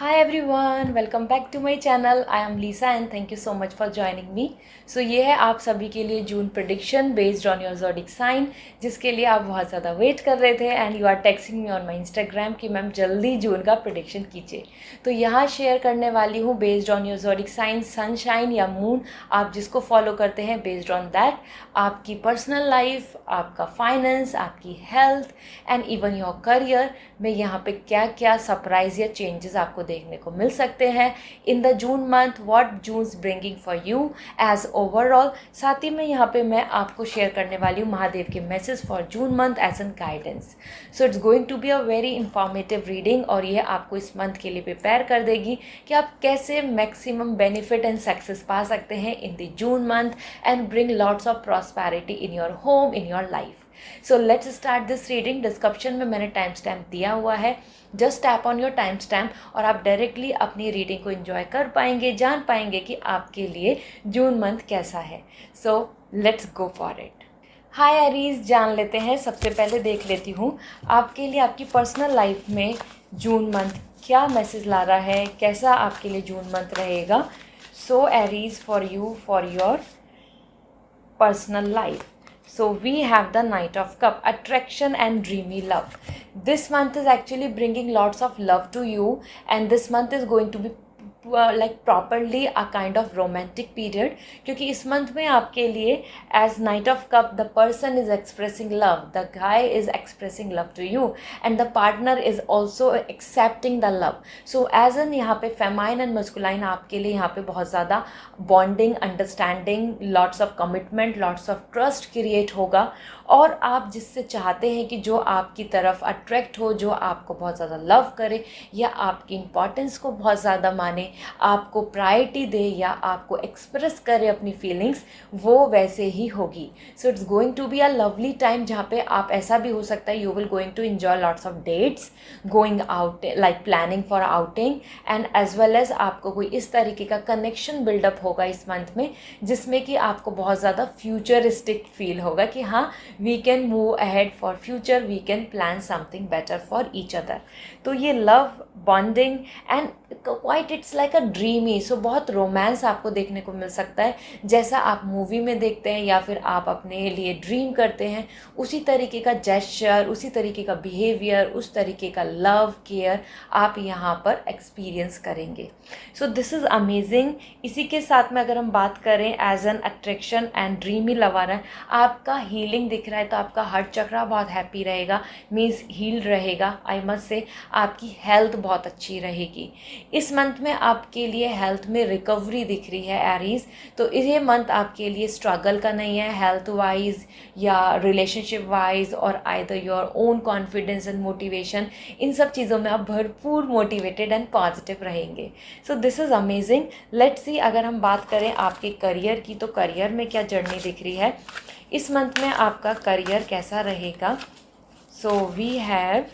Hi everyone, welcome back to my channel. I am Lisa and thank you so much for joining me. So ये है आप सभी के लिए June prediction based on your zodiac sign, जिसके लिए आप बहुत ज़्यादा वेट कर रहे थे and you are texting me on my Instagram कि मैम जल्दी जून का प्रिडिक्शन कीजिए। तो यहाँ शेयर करने वाली हूँ based on your zodiac sign, sunshine या मून, आप जिसको फॉलो करते हैं बेस्ड ऑन दैट आपकी पर्सनल लाइफ, आपका फाइनेंस, आपकी health and even your career में यहाँ पे क्या क्या सरप्राइज या चेंजेस आपको देखने को मिल सकते हैं in the June month, what June's bringing for you as overall. साथ ही में यहाँ पे मैं आपको शेयर करने वाली हूँ महादेव के message for June month as an guidance. So it's going to be a very informative reading और ये आपको इस मंथ के लिए प्रिपेयर कर देगी कि आप कैसे मैक्सिमम बेनिफिट एंड सक्सेस पा सकते हैं in the June month and bring lots of prosperity in your home, in your life. So let's start this reading. Description में मैंने टाइम स्टैम्प दिया हुआ है, just tap on your time stamp और आप डायरेक्टली अपनी रीडिंग को enjoy कर पाएंगे, जान पाएंगे कि आपके लिए जून मंथ कैसा है। So let's go for it. Hi Aries, जान लेते हैं। सबसे पहले देख लेती हूँ आपके लिए आपकी पर्सनल लाइफ में जून मंथ क्या मैसेज ला रहा है, कैसा आपके लिए जून मंथ रहेगा। सो Aries for you, for your personal life. So we have the Knight of Cup, attraction and dreamy love. This month is actually bringing lots of love to you and this month is going to be like properly a kind of romantic period, क्योंकि इस month में आपके लिए as Knight of Cup the person is expressing love, the guy is expressing love to you and the partner is also accepting the love. So as in यहाँ पे feminine and masculine आपके लिए यहाँ पे बहुत ज़्यादा bonding, understanding, lots of commitment, lots of trust create होगा और आप जिससे चाहते हैं कि जो आपकी तरफ अट्रैक्ट हो, जो आपको बहुत ज़्यादा लव करे या आपकी इम्पोर्टेंस को बहुत ज़्यादा माने, आपको प्रायोरिटी दे या आपको एक्सप्रेस करे अपनी फीलिंग्स, वो वैसे ही होगी। So it's going to be a lovely time जहाँ पे आप ऐसा भी हो सकता है you will going to enjoy lots of dates, going out like planning for outing and as well as आपको कोई इस तरीके का कनेक्शन बिल्डअप होगा इस मंथ में जिसमें कि आपको बहुत ज़्यादा फ्यूचरिस्टिक फील होगा कि हाँ we can move ahead for future, we can plan something better for each other. तो ये love, bonding and quite it's like a dreamy, so बहुत रोमांस आपको देखने को मिल सकता है जैसा आप मूवी में देखते हैं या फिर आप अपने लिए ड्रीम करते हैं, उसी तरीके का जेस्चर, उसी तरीके का बिहेवियर, उस तरीके का लव केयर आप यहाँ पर एक्सपीरियंस करेंगे। So this is amazing. इसी के साथ में अगर हम बात करें as an attraction and dreamy love आ रहा है, आपका हीलिंग दिख रहा है तो आपका हार्ट चक्रा बहुत हैप्पी रहेगा, मीन्स हील रहेगा। आई मस्ट से आपकी हेल्थ बहुत अच्छी रहेगी। इस मंथ में आपके लिए हेल्थ में रिकवरी दिख रही है एरीज, तो ये मंथ आपके लिए स्ट्रगल का नहीं है हेल्थ वाइज या रिलेशनशिप वाइज और either your own confidence and motivation, इन सब चीज़ों में आप भरपूर मोटिवेटेड एंड पॉजिटिव रहेंगे। So this is amazing. Let's see अगर हम बात करें आपके करियर की, तो करियर में क्या जर्नी दिख रही है इस मंथ में, आपका करियर कैसा रहेगा। So we have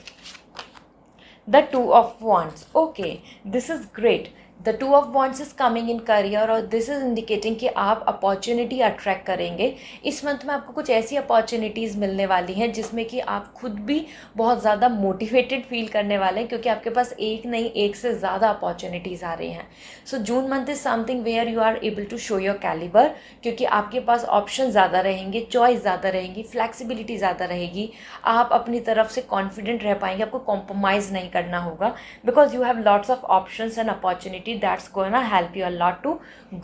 the two of wands. Okay, this is great. The two of wands is coming in career और this is indicating कि आप अपॉर्चुनिटी अट्रैक्ट करेंगे। इस मंथ में आपको कुछ ऐसी अपॉर्चुनिटीज़ मिलने वाली हैं जिसमें कि आप खुद भी बहुत ज़्यादा मोटिवेटेड फील करने वाले हैं क्योंकि आपके पास एक नहीं, एक से ज़्यादा अपॉर्चुनिटीज़ आ रही हैं। So June month is something where you are able to show your calibre, क्योंकि आपके पास ऑप्शन ज़्यादा रहेंगे, चॉइस ज़्यादा रहेंगी, फ्लैक्सिबिलिटी ज़्यादा रहेगी, आप अपनी तरफ से कॉन्फिडेंट रह पाएंगे, आपको कॉम्प्रोमाइज़ नहीं करना होगा because you have lots of options and opportunity that's gonna help you a lot to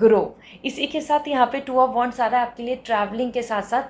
grow। इसी के साथ यहाँ पे टू ऑफ वॉन्ड्स आ रहा है आपके लिए ट्रैवलिंग के साथ साथ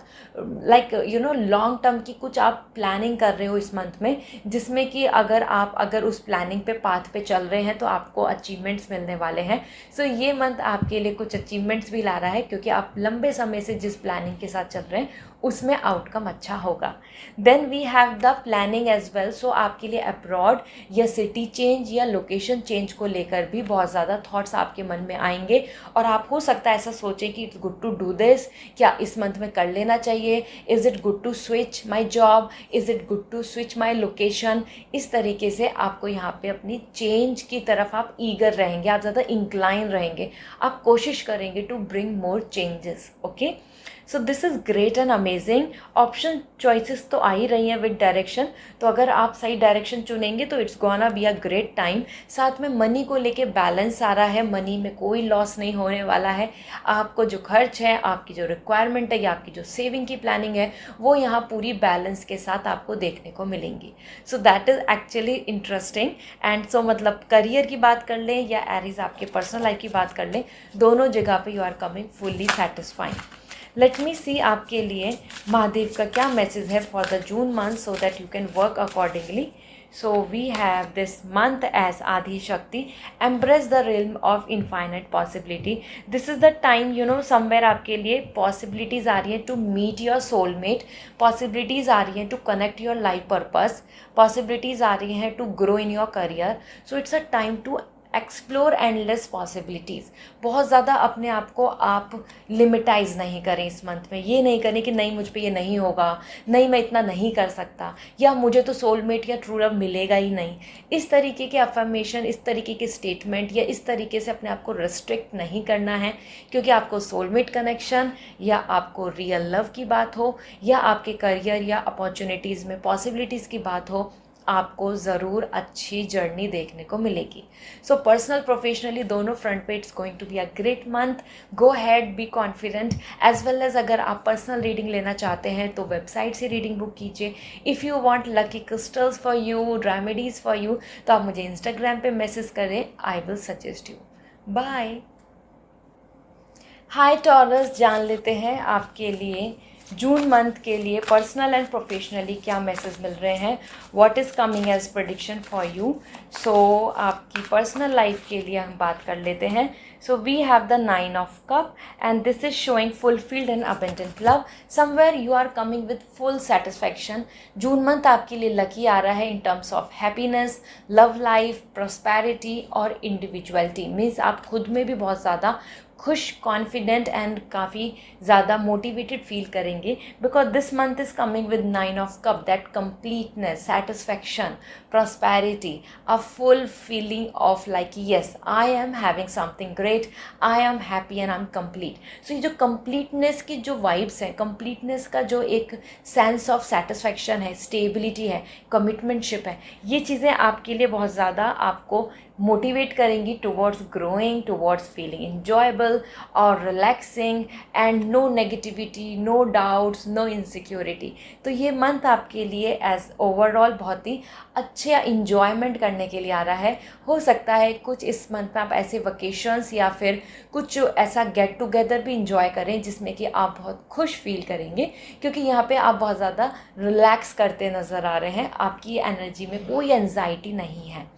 like you know long term की कुछ आप प्लानिंग कर रहे हो इस मंथ में, जिसमें कि अगर उस प्लानिंग पे पाथ पे चल रहे हैं तो आपको अचीवमेंट्स मिलने वाले हैं। सो ये मंथ आपके लिए कुछ अचीवमेंट्स भी ला रहा है क्योंकि आप लंबे समय से जिस प्लानिंग के साथ चल रहे हैं उसमें आउटकम अच्छा होगा। Then we have the planning as well. So आपके लिए अब्रॉड या सिटी चेंज या लोकेशन चेंज को लेकर भी बहुत ज़्यादा थॉट्स आपके मन में आएंगे और आप हो सकता है ऐसा सोचें कि it's good to do this, क्या इस मंथ में कर लेना चाहिए, is it good to switch my job, is it good to switch my location. इस तरीके से आपको यहाँ पे अपनी चेंज की तरफ आप ईगर रहेंगे, आप ज़्यादा इंक्लाइन रहेंगे, आप कोशिश करेंगे to bring more changes. Okay, so this is great and amazing. Amazing. Option choices तो आ ही रही हैं विद डायरेक्शन, तो अगर आप सही डायरेक्शन चुनेंगे तो it's gonna be a great time. साथ में मनी को लेके बैलेंस आ रहा है, मनी में कोई लॉस नहीं होने वाला है। आपको जो खर्च है, आपकी जो रिक्वायरमेंट है या आपकी जो सेविंग की प्लानिंग है, वो यहाँ पूरी बैलेंस के साथ आपको देखने को मिलेंगी। So that is actually interesting. And so मतलब करियर की बात कर लें या एरीज आपके पर्सनल लाइफ की बात कर लें, दोनों जगह पे you are coming fully satisfying. Let me see आपके लिए महादेव का क्या मैसेज है for the June month, so that you can work accordingly. So we have this month as Adi Shakti, embrace the realm of infinite possibility. This is the time, you know, somewhere आपके लिए possibilities आ रही हैं to meet your soulmate, possibilities आ रही हैं to connect your life purpose, possibilities आ रही हैं to grow in your career. So it's a time to explore endless possibilities. बहुत ज़्यादा अपने आप को आप लिमिटाइज नहीं करें इस मंथ में। ये नहीं करें कि नहीं मुझ पे ये नहीं होगा, नहीं मैं इतना नहीं कर सकता, या मुझे तो सोलमेट या ट्रू लव मिलेगा ही नहीं। इस तरीके के अफर्मेशन, इस तरीके के स्टेटमेंट या इस तरीके से अपने आप को रिस्ट्रिक्ट नहीं करना है, क्योंकि आपको सोलमेट कनेक्शन या आपको रियल लव की बात हो या आपके करियर या अपॉर्चुनिटीज़ में पॉसिबिलिटीज़ की बात हो, आपको ज़रूर अच्छी जर्नी देखने को मिलेगी। सो पर्सनल प्रोफेशनली दोनों फ्रंट पे it's going to be a great month. Go ahead, be confident. As well as अगर आप पर्सनल रीडिंग लेना चाहते हैं तो वेबसाइट से रीडिंग बुक कीजिए। If you want lucky crystals for you, remedies for you, तो आप मुझे इंस्टाग्राम पे मैसेज करें, I will suggest you. Bye. Hi Taurus, जान लेते हैं आपके लिए जून मंथ के लिए पर्सनल एंड प्रोफेशनली क्या मैसेज मिल रहे हैं, what is coming as prediction for you. So आपकी पर्सनल लाइफ के लिए हम बात कर लेते हैं। So we have the 9 of cup and this is showing fulfilled and abundant love. Somewhere you are coming with full satisfaction. June month आपके लिए लकी आ रहा है in terms of happiness, love life, prosperity और individuality. Means आप खुद में भी बहुत ज़्यादा खुश, कॉन्फिडेंट एंड काफ़ी ज़्यादा मोटिवेटेड फील करेंगे, because this month is coming with 9 of cup, that completeness, satisfaction, prosperity, a full feeling of like yes I am having something great, I am happy and I am complete. So ये जो completeness की जो vibes हैं, completeness का जो एक sense of satisfaction है, stability है, कमिटमेंटशिप है, ये चीज़ें आपके लिए बहुत ज़्यादा आपको मोटिवेट करेंगी towards growing, towards feeling enjoyable और relaxing and no negativity, no doubts, no insecurity. तो ये मंथ आपके लिए एज ओवरऑल बहुत ही अच्छे इंजॉयमेंट करने के लिए आ रहा है। हो सकता है कुछ इस मंथ में आप ऐसे वकेशंस या फिर कुछ ऐसा गेट टुगेदर भी इंजॉय करें जिसमें कि आप बहुत खुश फील करेंगे, क्योंकि यहाँ पे आप बहुत ज़्यादा रिलैक्स करते नज़र आ रहे हैं, आपकी एनर्जी में कोई एंजाइटी नहीं है।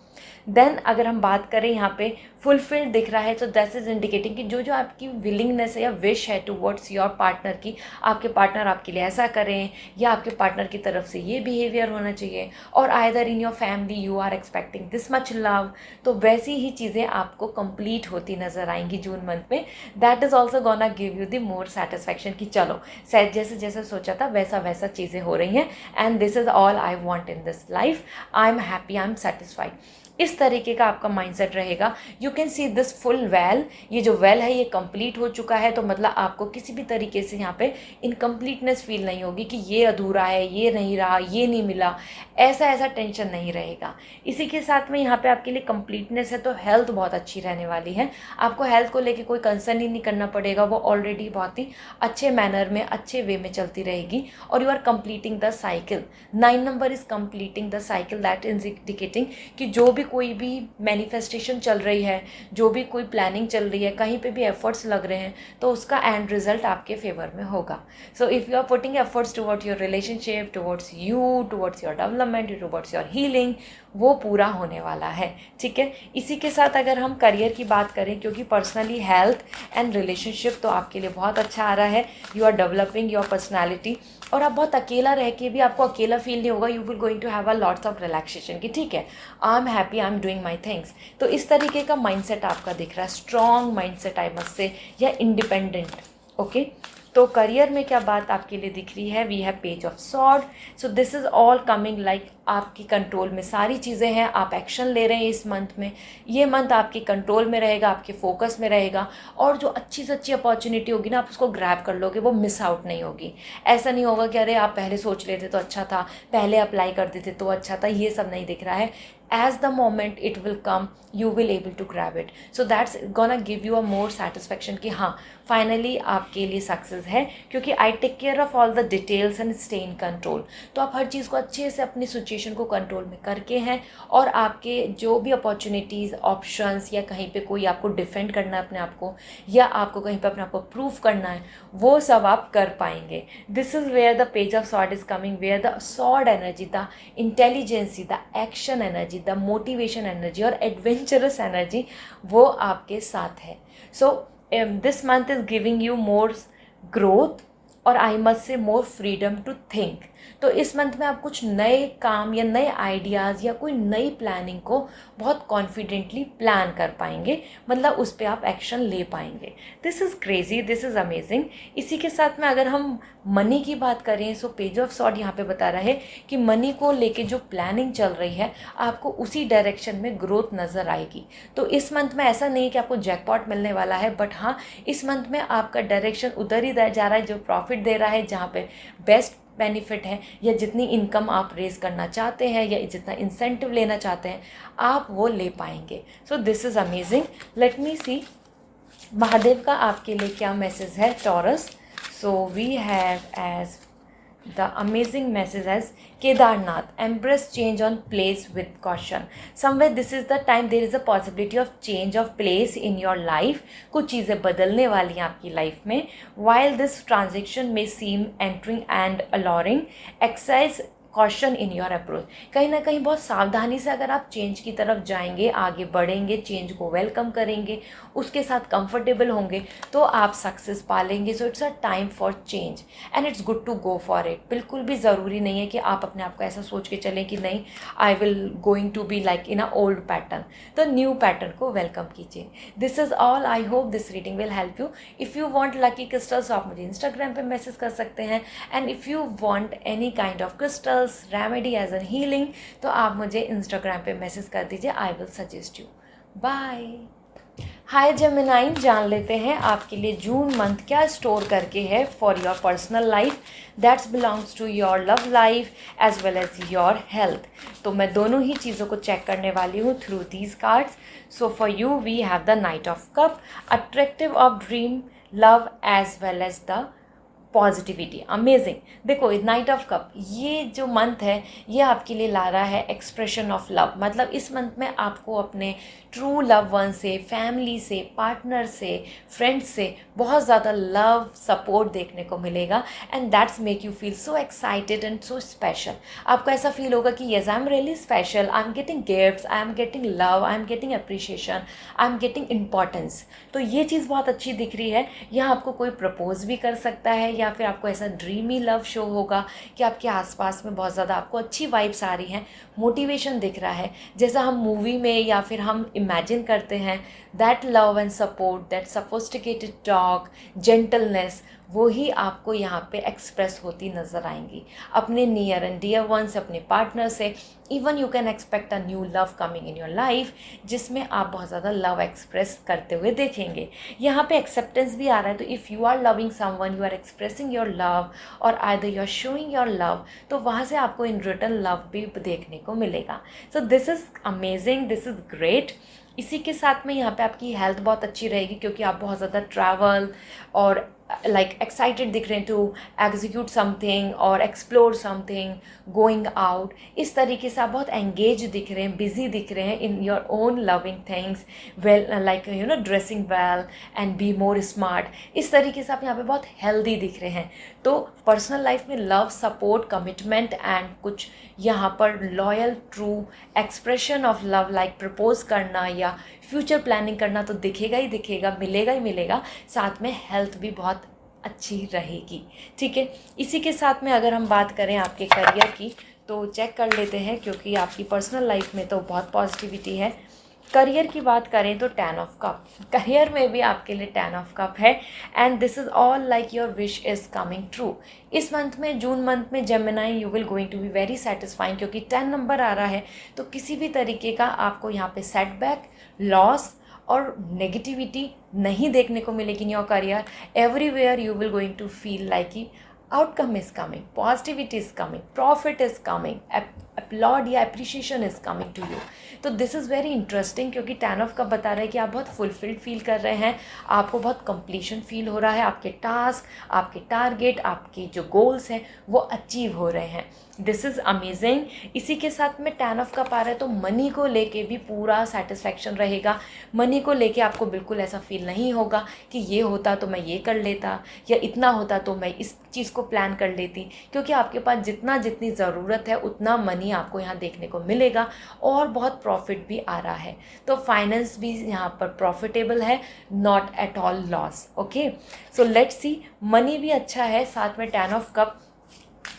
देन अगर हम बात करें यहाँ पे फुलफिल्ड दिख रहा है, तो दैट इज़ इंडिकेटिंग कि जो जो आपकी विलिंगनेस है या विश है टुवर्ड्स योर पार्टनर की, आपके पार्टनर आपके लिए ऐसा करें या आपके पार्टनर की तरफ से ये बिहेवियर होना चाहिए, और either in your family you are expecting this much love, तो वैसी ही चीज़ें आपको कंप्लीट होती नज़र आएंगी जून मंथ में। That is also gonna give you the more satisfaction कि चलो जैसे जैसे सोचा था वैसा वैसा चीज़ें हो रही हैं, and this is all I want in this life, I am happy, I am satisfied. इस तरीके का आपका माइंडसेट रहेगा। You can see this full well, ये जो वेल है ये कंप्लीट हो चुका है, तो मतलब आपको किसी भी तरीके से यहाँ पे इनकम्प्लीटनेस फील नहीं होगी कि ये अधूरा है, ये नहीं रहा, ये नहीं मिला, ऐसा टेंशन नहीं रहेगा। इसी के साथ में यहाँ पे आपके लिए कंप्लीटनेस है, तो हेल्थ बहुत अच्छी रहने वाली है। आपको हेल्थ को लेके कोई कंसर्न ही नहीं करना पड़ेगा, वो ऑलरेडी बहुत ही अच्छे मैनर में, अच्छे वे में चलती रहेगी, और you are completing the cycle. 9 number is completing the cycle, that is indicating कि जो भी कोई भी मैनिफेस्टेशन चल रही है, जो भी कोई प्लानिंग चल रही है, कहीं पे भी एफर्ट्स लग रहे हैं, तो उसका एंड रिजल्ट आपके फेवर में होगा। So if you are putting efforts towards your relationship, towards you, towards your development, towards your healing, वो पूरा होने वाला है। ठीक है, इसी के साथ अगर हम करियर की बात करें, क्योंकि पर्सनली हेल्थ एंड रिलेशनशिप तो आपके लिए बहुत अच्छा आ रहा है, you are developing your personality, और आप बहुत अकेला रह के भी आपको अकेला फील नहीं होगा, you will going to have a lots of relaxation कि ठीक है I am happy, I am doing my things. तो इस तरीके का माइंडसेट आपका दिख रहा है, स्ट्रॉन्ग माइंडसेट आई मस्ट से, या इंडिपेंडेंट। ओके, तो करियर में क्या बात आपके लिए दिख रही है, we have page of sword. So this is all coming like आपकी कंट्रोल में सारी चीज़ें हैं, आप एक्शन ले रहे हैं इस मंथ में। ये मंथ आपके कंट्रोल में रहेगा, आपके फोकस में रहेगा, और जो अच्छी से अच्छी अपॉर्चुनिटी होगी ना, आप उसको ग्रैब कर लोगे, वो मिस आउट नहीं होगी। ऐसा नहीं होगा कि अरे आप पहले सोच लेते तो अच्छा था, पहले अप्लाई कर देते तो अच्छा था, ये सब नहीं दिख रहा है। as the moment it will come you will able to grab it, so that's gonna give you a more satisfaction कि हाँ फाइनली आपके लिए सक्सेस है, क्योंकि I take care of all the details and stay in control. तो आप हर चीज़ को अच्छे से अपनी सिचुएशन को कंट्रोल में करके हैं, और आपके जो भी अपॉर्चुनिटीज़ ऑप्शंस या कहीं पे कोई आपको डिफेंड करना है अपने आप को, या आपको कहीं पे अपने आप को प्रूव करना है, वो सब आप कर पाएंगे। This is where the page of sword is coming, where the sword energy, the intelligency, the action energy, the motivation energy और एडवेंचरस एनर्जी वो आपके साथ है। So this month is giving you more growth, और I must से more freedom to think. तो इस month में आप कुछ नए काम या नए आइडियाज़ या कोई नई प्लानिंग को बहुत कॉन्फिडेंटली प्लान कर पाएंगे, मतलब उस पर आप एक्शन ले पाएंगे। This is crazy, this is amazing. इसी के साथ में अगर हम मनी की बात करें, सो पेज ऑफ सॉर्ड यहाँ पे बता रहा है कि मनी को लेके जो प्लानिंग चल रही है, आपको उसी डायरेक्शन में ग्रोथ नज़र आएगी। तो इस मंथ में ऐसा नहीं कि आपको जैकपॉट मिलने वाला है, बट हाँ इस मंथ में आपका डायरेक्शन उधर ही जा रहा है जो प्रॉफिट दे रहा है, जहाँ पे बेस्ट बेनिफिट है, या जितनी इनकम आप रेज करना चाहते हैं या जितना इंसेंटिव लेना चाहते हैं आप वो ले पाएंगे। So this is amazing. Let me see Mahadev का आपके लिए क्या मैसेज है Taurus. So we have as the amazing message as Kedarnath, embrace change on place with caution. Somewhere this is the time there is a possibility of change of place in your life. कुछ चीज़ें बदलने वाली हैं आपकी life में। While this transaction may seem entering and alluring, exercise caution in your approach. कहीं ना कहीं बहुत सावधानी से अगर आप चेंज की तरफ जाएंगे, आगे बढ़ेंगे, चेंज को वेलकम करेंगे, उसके साथ कंफर्टेबल होंगे, तो आप सक्सेस पा लेंगे। So it's a time for change and it's good to go for it. बिल्कुल भी ज़रूरी नहीं है कि आप अपने आप को ऐसा सोच के चलें कि नहीं I will going to be like in a old pattern. तो न्यू पैटर्न को वेलकम कीजिए। This is all. I hope this reading will help you. If you want lucky crystals आप मुझे इंस्टाग्राम पर मैसेज कर सकते हैं, and if you want any kind of crystal remedy as an healing तो आप मुझे इंस्टाग्राम पे मैसेज कर दीजिए, I will suggest you. Bye. Hi Gemini, जान लेते हैं आपके लिए जून मंथ क्या स्टोर करके है for your personal life that's belongs to your love life as well as your health. तो मैं दोनों ही चीज़ों को चेक करने वाली हूँ through these cards. So for you we have the knight of cup, attractive of dream, love as well as the positivity. Amazing. देखो knight of cup, ये जो मंथ है ये आपके लिए ला रहा है एक्सप्रेशन ऑफ लव। मतलब इस मंथ में आपको अपने ट्रू लव वन से, फैमिली से, पार्टनर से, फ्रेंड्स से बहुत ज़्यादा लव सपोर्ट देखने को मिलेगा, and that's make you feel so excited and so special. आपको ऐसा फील होगा कि yes I am really special, I am getting gifts, I am getting love, I am getting appreciation, I am getting importance. तो ये चीज़ बहुत अच्छी दिख रही है। यहाँ आपको कोई प्रपोज भी कर सकता है, या फिर आपको ऐसा ड्रीमी लव शो होगा कि आपके आसपास में बहुत ज़्यादा आपको अच्छी वाइब्स आ रही हैं, मोटिवेशन दिख रहा है, जैसा हम मूवी में या फिर हम इमेजिन करते हैं। That love and support, that sophisticated talk, gentleness, वो ही आपको यहाँ पे एक्सप्रेस होती नज़र आएंगी अपने नियर एंड डियर वन से, अपने पार्टनर से। Even you can expect a new love coming in your life, जिसमें आप बहुत ज़्यादा लव एक्सप्रेस करते हुए देखेंगे। यहाँ पे एक्सेप्टेंस भी आ रहा है। तो if you are loving someone, you are expressing your love और either you are showing your love, तो वहाँ से आपको इन रिटर्न लव भी देखने को मिलेगा। सो this is amazing, this is great. इसी के साथ में यहाँ पे आपकी हेल्थ बहुत अच्छी रहेगी, क्योंकि आप बहुत ज़्यादा ट्रैवल और लाइक एक्साइटेड दिख रहे हैं टू एग्जीक्यूट समथिंग और एक्सप्लोर समथिंग, गोइंग आउट। इस तरीके से आप बहुत एंगेज दिख रहे हैं, बिजी दिख रहे हैं in your own loving things, well like you know dressing well and be more smart. इस तरीके से आप यहाँ पे बहुत हेल्दी दिख रहे हैं। तो पर्सनल लाइफ में लव, सपोर्ट, कमिटमेंट एंड कुछ यहाँ पर loyal true expression of love like propose करना या फ्यूचर प्लानिंग करना तो दिखेगा ही दिखेगा, मिलेगा ही मिलेगा। साथ में हेल्थ भी बहुत अच्छी रहेगी। ठीक है, इसी के साथ में अगर हम बात करें आपके करियर की तो चेक कर लेते हैं, क्योंकि आपकी पर्सनल लाइफ में तो बहुत पॉजिटिविटी है। करियर की बात करें तो 10 ऑफ कप, करियर में भी आपके लिए 10 ऑफ कप है and this is all like your wish is coming true. इस मंथ में, जून मंथ में Gemini, you will going to be very satisfying, क्योंकि 10 नंबर आ रहा है तो किसी भी तरीके का आपको यहाँ पे सेटबैक, लॉस और नेगेटिविटी नहीं देखने को मिलेगी in your career. Everywhere you will going to feel like कि outcome is coming, positivity is coming, profit is coming, applaud या appreciation is coming to you. तो दिस इज़ वेरी इंटरेस्टिंग, क्योंकि 10 of cup बता रहा है कि आप बहुत फुलफिल्ड फील कर रहे हैं, आपको बहुत कंप्लीशन फील हो रहा है, आपके टास्क, आपके टारगेट, आपके जो गोल्स हैं वो अचीव हो रहे हैं। This is amazing. इसी के साथ में 10 ऑफ कप आ रहा है तो मनी को लेके भी पूरा सेटिस्फैक्शन रहेगा। मनी को लेके आपको बिल्कुल ऐसा फील नहीं होगा कि ये होता तो मैं ये कर लेता, या इतना होता तो मैं इस चीज़ को प्लान कर लेती, क्योंकि आपके पास जितनी ज़रूरत है उतना मनी आपको यहाँ देखने को मिलेगा और बहुत प्रॉफिट भी आ रहा है। तो फाइनेंस भी यहाँ पर प्रॉफिटेबल है, not at all loss. Okay, so let's see, money भी अच्छा है, साथ में 10 ऑफ कप।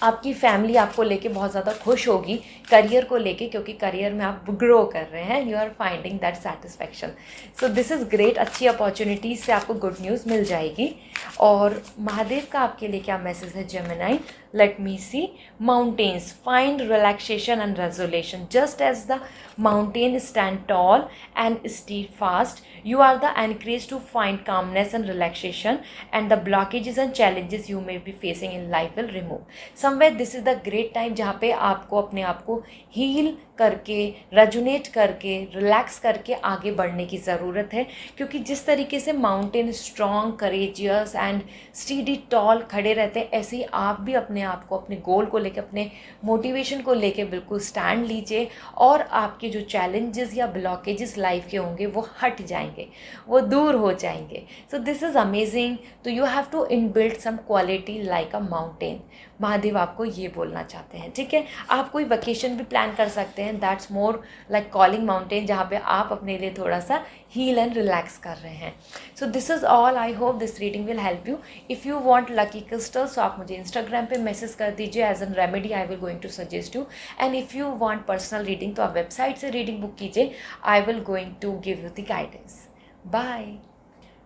आपकी फैमिली आपको लेके बहुत ज़्यादा खुश होगी करियर को लेके, क्योंकि करियर में आप ग्रो कर रहे हैं, you are finding that satisfaction. So this is great. अच्छी अपॉर्चुनिटीज़ से आपको गुड न्यूज़ मिल जाएगी। और महादेव का आपके लिए क्या मैसेज है Gemini? Let me see. Mountains find relaxation and resolution, just as the mountain stand tall and steadfast, you are the encouraged to find calmness and relaxation, and the blockages and challenges you may be facing in life will remove somewhere. This is the great time जहाँ पे आपको अपने आप को heal करके, resonate करके, relax करके आगे बढ़ने की ज़रूरत है, क्योंकि जिस तरीके से mountain strong, courageous and steady tall खड़े रहते हैं, ऐसे ही आप भी अपने आप को, अपने गोल को लेकर, अपने मोटिवेशन को लेकर बिल्कुल स्टैंड लीजिए, और आपके जो चैलेंजेस या ब्लॉकेजेस लाइफ के होंगे वो हट जाएंगे, वो दूर हो जाएंगे। So this is amazing. तो you have to inbuild some quality like a mountain. Mahadev आपको ये बोलना चाहते हैं, ठीक है। आप कोई वेकेशन भी प्लान कर सकते हैं, that's more like calling mountain, जहाँ पे आप अपने लिए थोड़ा सा हील एंड रिलैक्स कर रहे हैं। So this is all. I hope this reading will help you. If you want lucky crystals, तो आप मुझे इंस्टाग्राम पे मैसेज कर दीजिए, as an remedy I will going to suggest you. And if you want personal reading, तो आप website से reading book कीजिए, I will going to give you the guidance. Bye.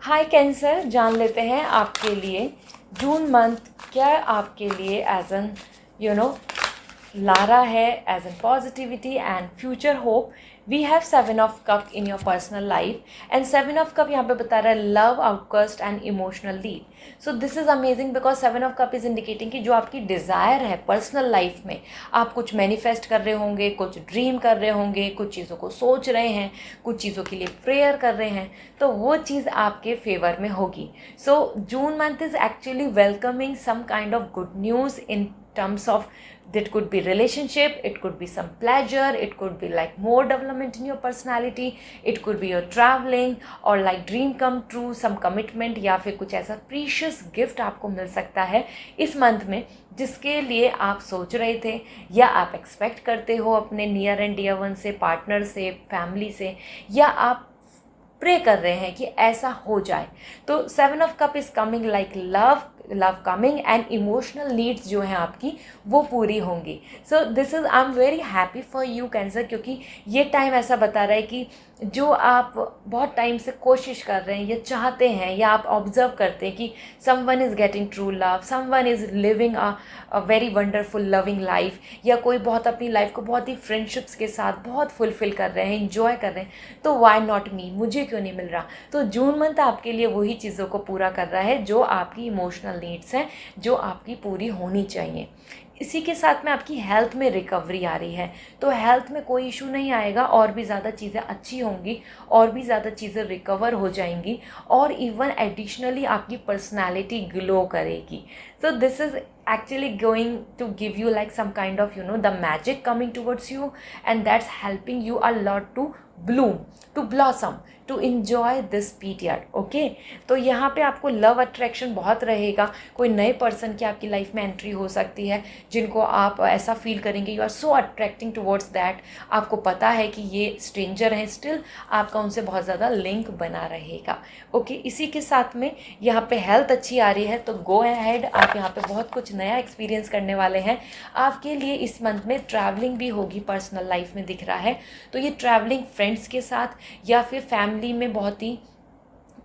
Hi Cancer, जान लेते हैं आपके लिए जून मंथ क्या आपके लिए एज एन ला रहा है, as an positivity and future hope. We have 7 of cup in your personal life, and 7 of cup यहाँ पे बता रहा है love, outcast and emotional lead. So this is amazing, because 7 of cup is indicating कि जो आपकी desire है personal life में, आप कुछ मैनिफेस्ट कर रहे होंगे, कुछ ड्रीम कर रहे होंगे, कुछ चीज़ों को सोच रहे हैं, कुछ चीज़ों के लिए प्रेयर कर रहे हैं, तो वो चीज़ आपके फेवर में होगी। So June month is actually welcoming some kind of good news in terms of, that could be relationship, it could be some pleasure, it could be like more development in your personality, it could be your traveling or like dream come true, some commitment, या फिर कुछ ऐसा precious gift आपको मिल सकता है इस month में, जिसके लिए आप सोच रहे थे या आप एक्सपेक्ट करते हो अपने नियर एंड डियर वन से, पार्टनर से, फैमिली से, या आप प्रे कर रहे हैं कि ऐसा हो जाए। तो 7 of cup is coming like love coming, and emotional needs जो हैं आपकी वो पूरी होंगी। सो this is, I am very happy for you cancer, क्योंकि ये टाइम ऐसा बता रहा है कि जो आप बहुत टाइम से कोशिश कर रहे हैं या चाहते हैं, या आप ऑब्जर्व करते हैं कि someone is getting true love, someone is living a very wonderful loving life, या कोई बहुत अपनी लाइफ को बहुत ही फ्रेंडशिप्स के साथ बहुत फुलफिल कर रहे हैं, इंजॉय कर रहे हैं, तो वाई नॉट मी, मुझे क्यों नहीं मिल रहा। तो जून मंथ आपके लिए वही चीज़ों को पूरा कर रहा है जो आपकी इमोशनल नीड्स हैं, जो आपकी पूरी होनी चाहिए। इसी के साथ में आपकी हेल्थ में रिकवरी आ रही है, तो हेल्थ में कोई इशू नहीं आएगा, और भी ज़्यादा चीज़ें अच्छी होंगी, और भी ज़्यादा चीज़ें रिकवर हो जाएंगी, और इवन एडिशनली आपकी पर्सनालिटी ग्लो करेगी। सो this is actually going to give you like some kind of the magic coming towards you, and that's helping you a lot to bloom, to blossom, to enjoy this period. Okay, तो यहाँ पे आपको love attraction बहुत रहेगा। कोई नए person की आपकी लाइफ में एंट्री हो सकती है जिनको आप ऐसा फील करेंगे you are so attracting towards that. आपको पता है कि ये स्ट्रेंजर हैं, स्टिल आपका उनसे बहुत ज़्यादा लिंक बना रहेगा। ओके, इसी के साथ में यहाँ पे हेल्थ अच्छी आ रही है, तो गो अहेड, आप यहाँ पे बहुत कुछ नया एक्सपीरियंस करने वाले हैं। आपके लिए इस मंथ में ट्रैवलिंग भी होगी, पर्सनल लाइफ में दिख रहा है। तो ये ट्रैवलिंग फ्रेंड्स के साथ या फिर फैमिली में, बहुत ही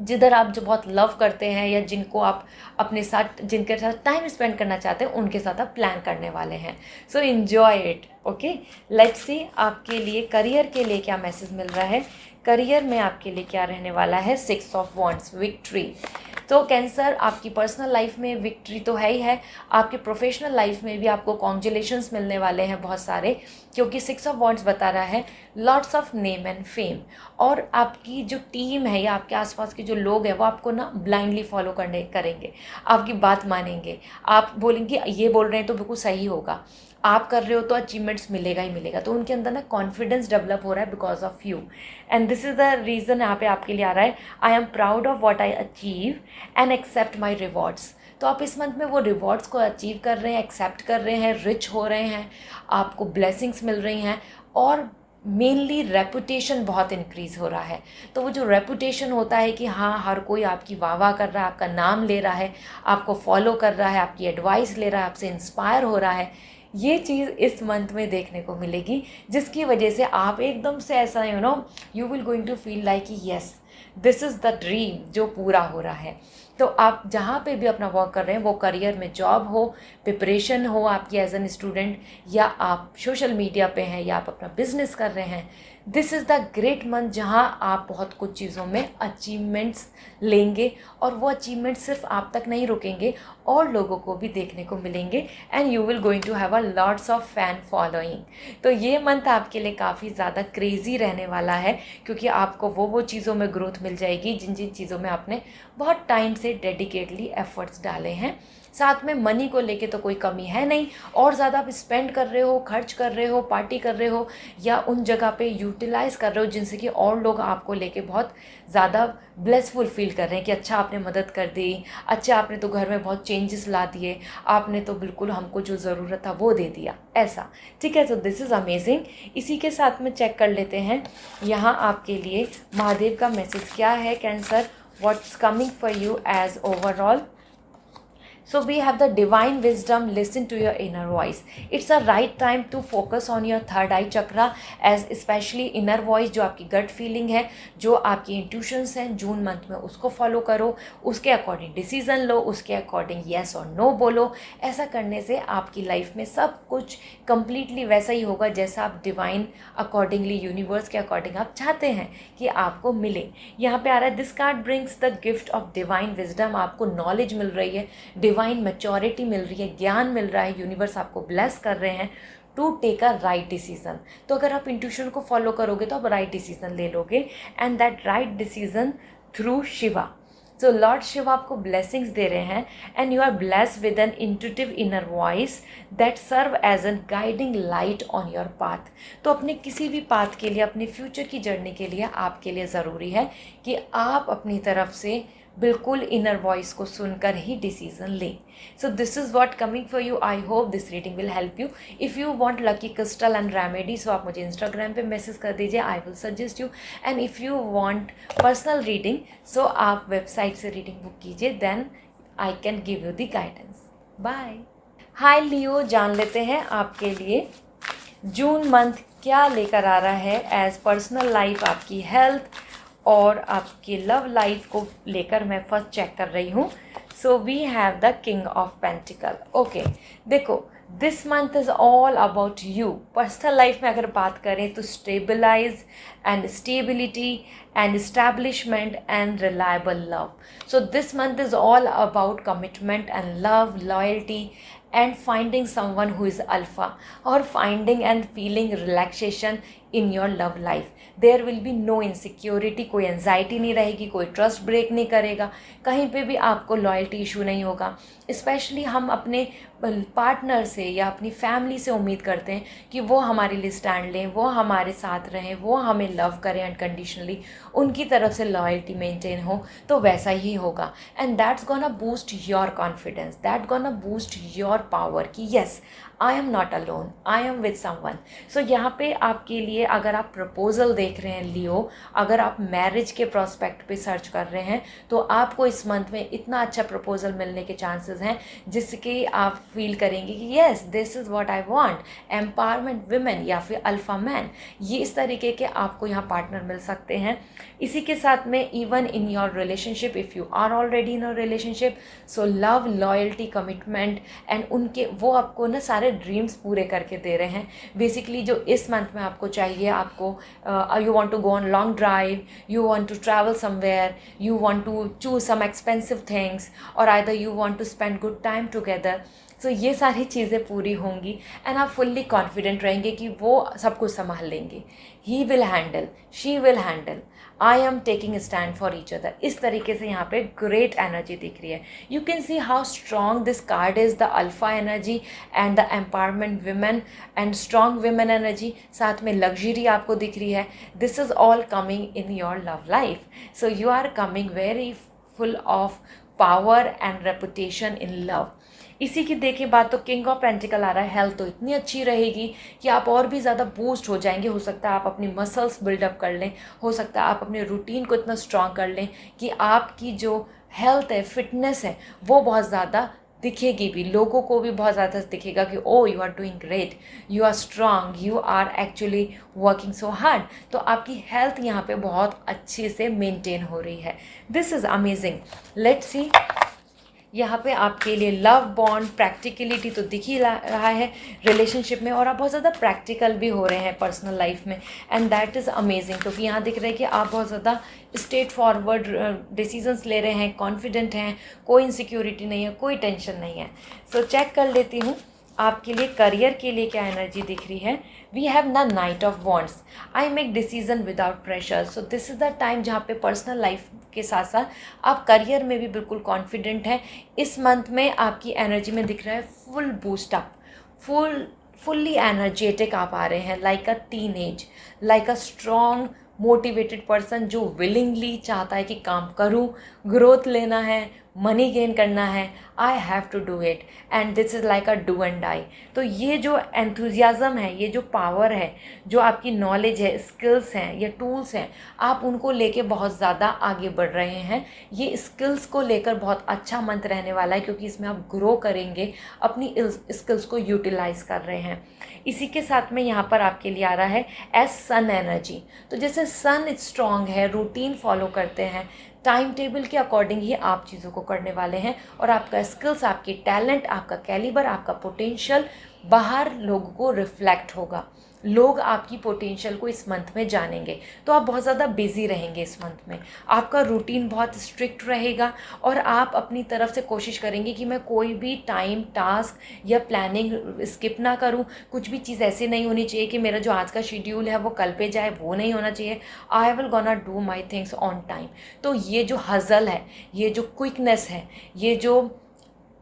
जिधर आप जो बहुत लव करते हैं या जिनको आप अपने साथ, जिनके साथ टाइम स्पेंड करना चाहते हैं, उनके साथ आप प्लान करने वाले हैं। सो enjoy it. Okay, let's see आपके लिए करियर के लिए क्या मैसेज मिल रहा है। करियर में आपके लिए क्या रहने वाला है। 6 ऑफ वॉन्ड्स, विक्ट्री। तो कैंसर, आपकी पर्सनल लाइफ में विक्ट्री तो है ही है, आपके प्रोफेशनल लाइफ में भी आपको कॉन्ग्रेचुलेशंस मिलने वाले हैं बहुत सारे, क्योंकि 6 ऑफ वॉन्ड्स बता रहा है lots of name and fame. और आपकी जो टीम है या आपके आसपास के जो लोग हैं वो आपको ना ब्लाइंडली फॉलो करेंगे, आपकी बात मानेंगे। आप बोलेंगे ये बोल रहे हैं तो बिल्कुल सही होगा, आप कर रहे हो तो अचीवमेंट्स मिलेगा ही मिलेगा। तो उनके अंदर ना कॉन्फिडेंस डेवलप हो रहा है because of you, and this is the reason यहाँ पे आपके लिए आ रहा है। I am proud of what I achieve and accept my rewards. तो आप इस मंथ में वो रिवॉर्ड्स को अचीव कर रहे हैं, एक्सेप्ट कर रहे हैं, रिच हो रहे हैं, आपको ब्लेसिंग्स मिल रही हैं, और मेनली रेपुटेशन बहुत इंक्रीज़ हो रहा है। तो वो जो रेपुटेशन होता है कि हाँ, हर कोई आपकी वाह वाह कर रहा है, आपका नाम ले रहा है, आपको फॉलो कर रहा है, आपकी एडवाइस ले रहा है, आपसे इंस्पायर हो रहा है, ये चीज़ इस मंथ में देखने को मिलेगी, जिसकी वजह से आप एकदम से ऐसा you will going to feel like yes this is the dream जो पूरा हो रहा है। तो आप जहाँ पे भी अपना वर्क कर रहे हैं, वो करियर में जॉब हो, प्रिपरेशन हो आपकी एज एन स्टूडेंट, या आप सोशल मीडिया पे हैं, या आप अपना बिजनेस कर रहे हैं, this is the great month जहाँ आप बहुत कुछ चीज़ों में अचीवमेंट्स लेंगे, और वो अचीवमेंट सिर्फ आप तक नहीं रुकेंगे, और लोगों को भी देखने को मिलेंगे, and you will going to have a lots of fan following. तो ये मंथ आपके लिए काफ़ी ज़्यादा क्रेज़ी रहने वाला है, क्योंकि आपको वो चीज़ों में ग्रोथ मिल जाएगी जिन जिन चीज़ों में आपने बहुत टाइम से डेडिकेटली एफर्ट्स डाले हैं। साथ में मनी को लेके तो कोई कमी है नहीं, और ज़्यादा आप स्पेंड कर रहे हो, खर्च कर रहे हो, पार्टी कर रहे हो, या उन जगह पे यूटिलाइज़ कर रहे हो जिनसे कि और लोग आपको लेके बहुत ज़्यादा ब्लेसफुल फील कर रहे हैं कि अच्छा आपने मदद कर दी, अच्छा आपने तो घर में बहुत चेंजेस ला दिए, आपने तो बिल्कुल हमको जो ज़रूरत था वो दे दिया, ऐसा। ठीक है, तो दिस इज़ अमेजिंग। इसी के साथ में चेक कर लेते हैं यहाँ आपके लिए महादेव का मैसेज क्या है। Cancer, what's coming for you as overall. So we have the divine wisdom, listen to your inner voice. It's a right time to focus on your third eye chakra, as especially inner voice, जो आपकी gut feeling है, जो आपकी intuitions हैं, जून month में उसको follow करो, उसके अकॉर्डिंग डिसीजन लो, उसके अकॉर्डिंग येस और नो बोलो। ऐसा करने से आपकी लाइफ में सब कुछ कम्प्लीटली वैसा ही होगा जैसा आप डिवाइन अकॉर्डिंगली, यूनिवर्स के अकॉर्डिंग आप चाहते हैं कि आपको मिले। यहाँ पे आ रहा है this card brings the gift of divine wisdom. आपको नॉलेज मिल रही है, डिवाइन मैच्योरिटी मिल रही है, ज्ञान मिल रहा है, यूनिवर्स आपको ब्लेस कर रहे हैं to take a right decision. तो अगर आप इंट्यूशन को फॉलो करोगे तो आप राइट डिसीजन ले लोगे, and that right decision through Shiva. So lord Shiva आपको ब्लेसिंग्स दे रहे हैं, and you are blessed with an intuitive inner voice that serve as an guiding light on your path. तो अपने किसी भी पाथ के लिए, अपने फ्यूचर की जर्नी के लिए आपके लिए ज़रूरी है कि आप अपनी तरफ से बिल्कुल इनर वॉइस को सुनकर ही डिसीजन लें। So this is what coming for you. I hope this reading will help you. If you want lucky crystal and remedy, so आप मुझे इंस्टाग्राम पे मैसेज कर दीजिए, I will suggest you. And if you want personal reading, so आप website से reading book कीजिए, then I can give you the guidance. Bye. Hi Leo, जान लेते हैं आपके लिए जून मंथ क्या लेकर आ रहा है एज पर्सनल लाइफ, आपकी हेल्थ और आपकी लव लाइफ को लेकर मैं फर्स्ट चेक कर रही हूँ। So we have the king of pentacle. Okay, देखो this month is all about you. Personal life में अगर बात करें तो stabilise and stability and establishment and reliable love. So this month is all about commitment and love, loyalty and finding someone who is alpha, or finding and feeling relaxation in your love life. There will be no insecurity, कोई anxiety नहीं रहेगी, कोई trust break नहीं करेगा, कहीं पे भी आपको लॉयल्टी इशू नहीं होगा. स्पेशली हम अपने पार्टनर से या अपनी फैमिली से उम्मीद करते हैं कि वो हमारे लिए स्टैंड लें, वो हमारे साथ रहें, वो हमें लव करें अनकंडीशनली, उनकी तरफ से लॉयल्टी मेंटेन हो, तो वैसा ही होगा. And that's gonna boost your confidence, that gonna boost your power कि yes I am not alone, I am with someone. So यहाँ पे आपके लिए अगर आप प्रपोजल देख रहे हैं लियो, अगर आप मैरिज के प्रोस्पेक्ट पे सर्च कर रहे हैं, तो आपको इस मंथ में इतना अच्छा प्रपोजल मिलने के चांसेस हैं जिसके आप फील करेंगे कि yes this is what I want, empowerment women या फिर अल्फा मैन. ये इस तरीके के आपको यहाँ पार्टनर मिल सकते हैं. इसी के साथ में even in your relationship, if you are already in your relationship, so love, loyalty, commitment and उनके वो आपको ना सारे ड्रीम्स पूरे करके दे रहे हैं. बेसिकली जो इस मंथ में आपको चाहिए, आपको you want to go on long drive, you want to travel somewhere, you want to choose some expensive things, और either you want to spend good time together. So ये सारी चीज़ें पूरी होंगी एंड आप फुल्ली कॉन्फिडेंट रहेंगे कि वो सब कुछ संभाल लेंगे. He will handle, she will handle, I am taking stand for each other. इस तरीके से यहाँ पे ग्रेट एनर्जी दिख रही है. You can see how strong this card is, the alpha energy and the empowerment women and strong women energy. साथ में लग्जरी आपको दिख रही है. This is all coming in your love life. So you are coming very full of power and reputation in love. इसी की देखिए बात तो किंग ऑफ पेंटिकल आ रहा है. हेल्थ तो इतनी अच्छी रहेगी कि आप और भी ज़्यादा बूस्ट हो जाएंगे. हो सकता है आप अपनी मसल्स बिल्डअप कर लें, हो सकता है आप अपने रूटीन को इतना स्ट्रॉन्ग कर लें कि आपकी जो हेल्थ है, फिटनेस है, वो बहुत ज़्यादा दिखेगी भी, लोगों को भी बहुत ज़्यादा दिखेगा कि oh you are doing great, you are strong, you are actually working so hard. तो आपकी हेल्थ यहाँ पे बहुत अच्छे से मेंटेन हो रही है. This is amazing. लेट्स सी यहाँ पे आपके लिए लव बॉन्ड, प्रैक्टिकलिटी तो दिख ही रहा है रिलेशनशिप में, और आप बहुत ज़्यादा प्रैक्टिकल भी हो रहे हैं पर्सनल लाइफ में, एंड दैट इज़ अमेजिंग. क्योंकि यहाँ दिख रहा है कि आप बहुत ज़्यादा स्ट्रेट फॉरवर्ड डिसीजंस ले रहे हैं, कॉन्फिडेंट हैं, कोई इनसिक्योरिटी नहीं है, कोई टेंशन नहीं है. सो चेक कर लेती हूँ आपके लिए करियर के लिए क्या एनर्जी दिख रही है. We have the knight of wands. I make decision without pressure. So this is the time जहाँ पे पर्सनल लाइफ के साथ साथ आप करियर में भी बिल्कुल कॉन्फिडेंट हैं. इस मंथ में आपकी एनर्जी में दिख रहा है full boost up, fully energetic आप आ रहे हैं, like a teenage, like a strong motivated person जो विलिंगली चाहता है कि काम करूं, ग्रोथ लेना है, मनी गेन करना है, I have to do it, and this is like a do and die. तो ये जो एंथुजियाज़म है, ये जो पावर है, जो आपकी नॉलेज है, स्किल्स हैं या टूल्स हैं, आप उनको लेके बहुत ज़्यादा आगे बढ़ रहे हैं. ये स्किल्स को लेकर बहुत अच्छा मंथ रहने वाला है क्योंकि इसमें आप ग्रो करेंगे, अपनी स्किल्स को यूटिलाइज़ कर रहे हैं. इसी के साथ में यहाँ पर आपके लिए आ रहा है एज सन एनर्जी. तो जैसे सन स्ट्रॉन्ग है, रूटीन फॉलो करते हैं, टाइम टेबल के अकॉर्डिंग ही आप चीज़ों को करने वाले हैं, और आपका स्किल्स, आपकी टैलेंट, आपका कैलिबर, आपका पोटेंशियल बाहर लोगों को रिफ्लेक्ट होगा. लोग आपकी पोटेंशियल को इस मंथ में जानेंगे. तो आप बहुत ज़्यादा बिजी रहेंगे इस मंथ में. आपका रूटीन बहुत स्ट्रिक्ट रहेगा और आप अपनी तरफ से कोशिश करेंगे कि मैं कोई भी टाइम, टास्क या प्लानिंग स्किप ना करूं. कुछ भी चीज़ ऐसी नहीं होनी चाहिए कि मेरा जो आज का शेड्यूल है वो कल पे जाए, वो नहीं होना चाहिए. I will gonna do my things on time. तो ये जो हज़ल है, ये जो क्विकनेस है, ये जो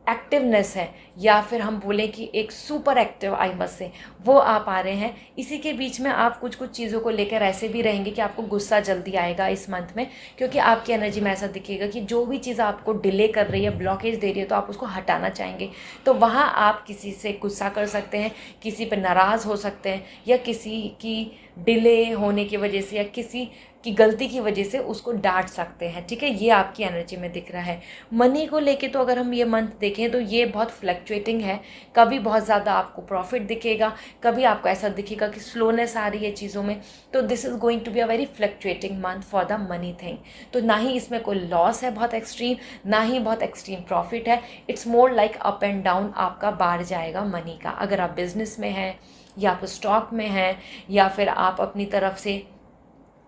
एक्टिवनेस है, या फिर हम बोलें कि एक सुपर एक्टिव आई मस्ट से, वो आप आ रहे हैं. इसी के बीच में आप कुछ चीज़ों को लेकर ऐसे भी रहेंगे कि आपको गुस्सा जल्दी आएगा इस मंथ में, क्योंकि आपकी एनर्जी में ऐसा दिखेगा कि जो भी चीज़ आपको डिले कर रही है, ब्लॉकेज दे रही है, तो आप उसको हटाना चाहेंगे. तो वहाँ आप किसी से गुस्सा कर सकते हैं, किसी पर नाराज़ हो सकते हैं, या किसी की डिले होने की वजह से या किसी की गलती की वजह से उसको डांट सकते हैं. ठीक है, ये आपकी एनर्जी में दिख रहा है. मनी को लेके तो अगर हम ये मंथ देखें तो ये बहुत फ्लक्चुएटिंग है. कभी बहुत ज़्यादा आपको प्रॉफिट दिखेगा, कभी आपको ऐसा दिखेगा कि स्लोनेस आ रही है चीज़ों में. तो this is going to be a very fluctuating month for the money thing. तो ना ही इसमें कोई लॉस है बहुत एक्सट्रीम, ना ही बहुत एक्सट्रीम प्रॉफिट है. It's more like up and down आपका बढ़ जाएगा मनी का. अगर आप बिजनेस में हैं, या आप स्टॉक में हैं, या फिर आप अपनी तरफ से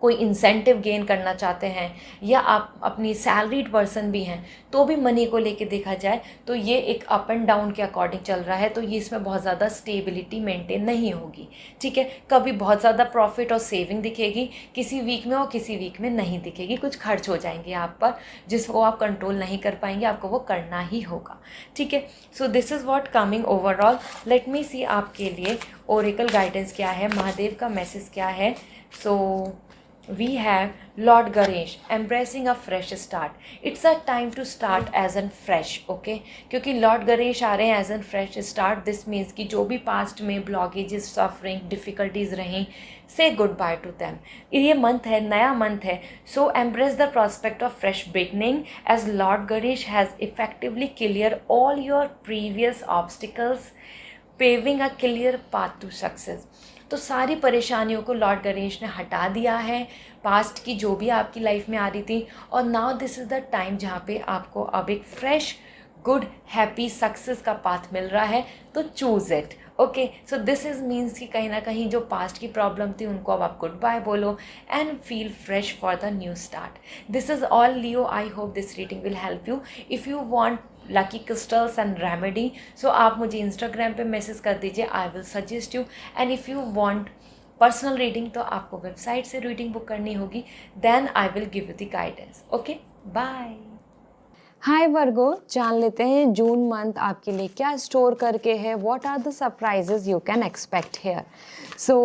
कोई इंसेंटिव गेन करना चाहते हैं, या आप अपनी सैलरीड पर्सन भी हैं, तो भी मनी को लेके देखा जाए तो ये एक अप एंड डाउन के अकॉर्डिंग चल रहा है, तो ये इसमें बहुत ज़्यादा स्टेबिलिटी मेंटेन नहीं होगी। ठीक है, कभी बहुत ज़्यादा प्रॉफिट और सेविंग दिखेगी किसी वीक में और किसी वीक में नहीं दिखेगी, कुछ खर्च हो जाएंगे आप पर जिसको आप कंट्रोल नहीं कर पाएंगे, आपको वो करना ही होगा। ठीक है, so this is what coming overall. Let me see आपके लिए ओरेकल गाइडेंस क्या है, महादेव का मैसेज क्या है। सो we have Lord Ganesh embracing a fresh start. It's a time to start as an fresh, okay? क्योंकि लॉर्ड गणेश आ रहे हैं as an fresh start. This means कि जो भी पास्ट में ब्लॉकेजेस, सफरिंग, डिफ़िकल्टीज़ रहीं, से गुड बाय टू दैम। ये मंथ है, नया मंथ है, so embrace the prospect of fresh beginning as lord Ganesh has effectively clear all your previous obstacles, paving a clear path to success. तो सारी परेशानियों को लॉर्ड गणेश ने हटा दिया है, पास्ट की जो भी आपकी लाइफ में आ रही थी, और now this is the time जहाँ पे आपको अब एक फ्रेश, गुड, हैप्पी सक्सेस का पाथ मिल रहा है, तो choose it. Okay, so this is means कि कहीं ना कहीं जो पास्ट की प्रॉब्लम थी उनको अब आप गुड बाय बोलो and feel fresh for the new start. This is all Leo. I hope this reading will help you. If you want lucky crystals and remedy, so आप मुझे इंस्टाग्राम पे message कर दीजिए, I will suggest you. And if you want personal reading तो आपको website से reading book करनी होगी, then I will give you the guidance. Okay, bye. Hi Virgo, जान लेते हैं जून मंथ आपके लिए क्या स्टोर करके है। What are the surprises you can expect here. So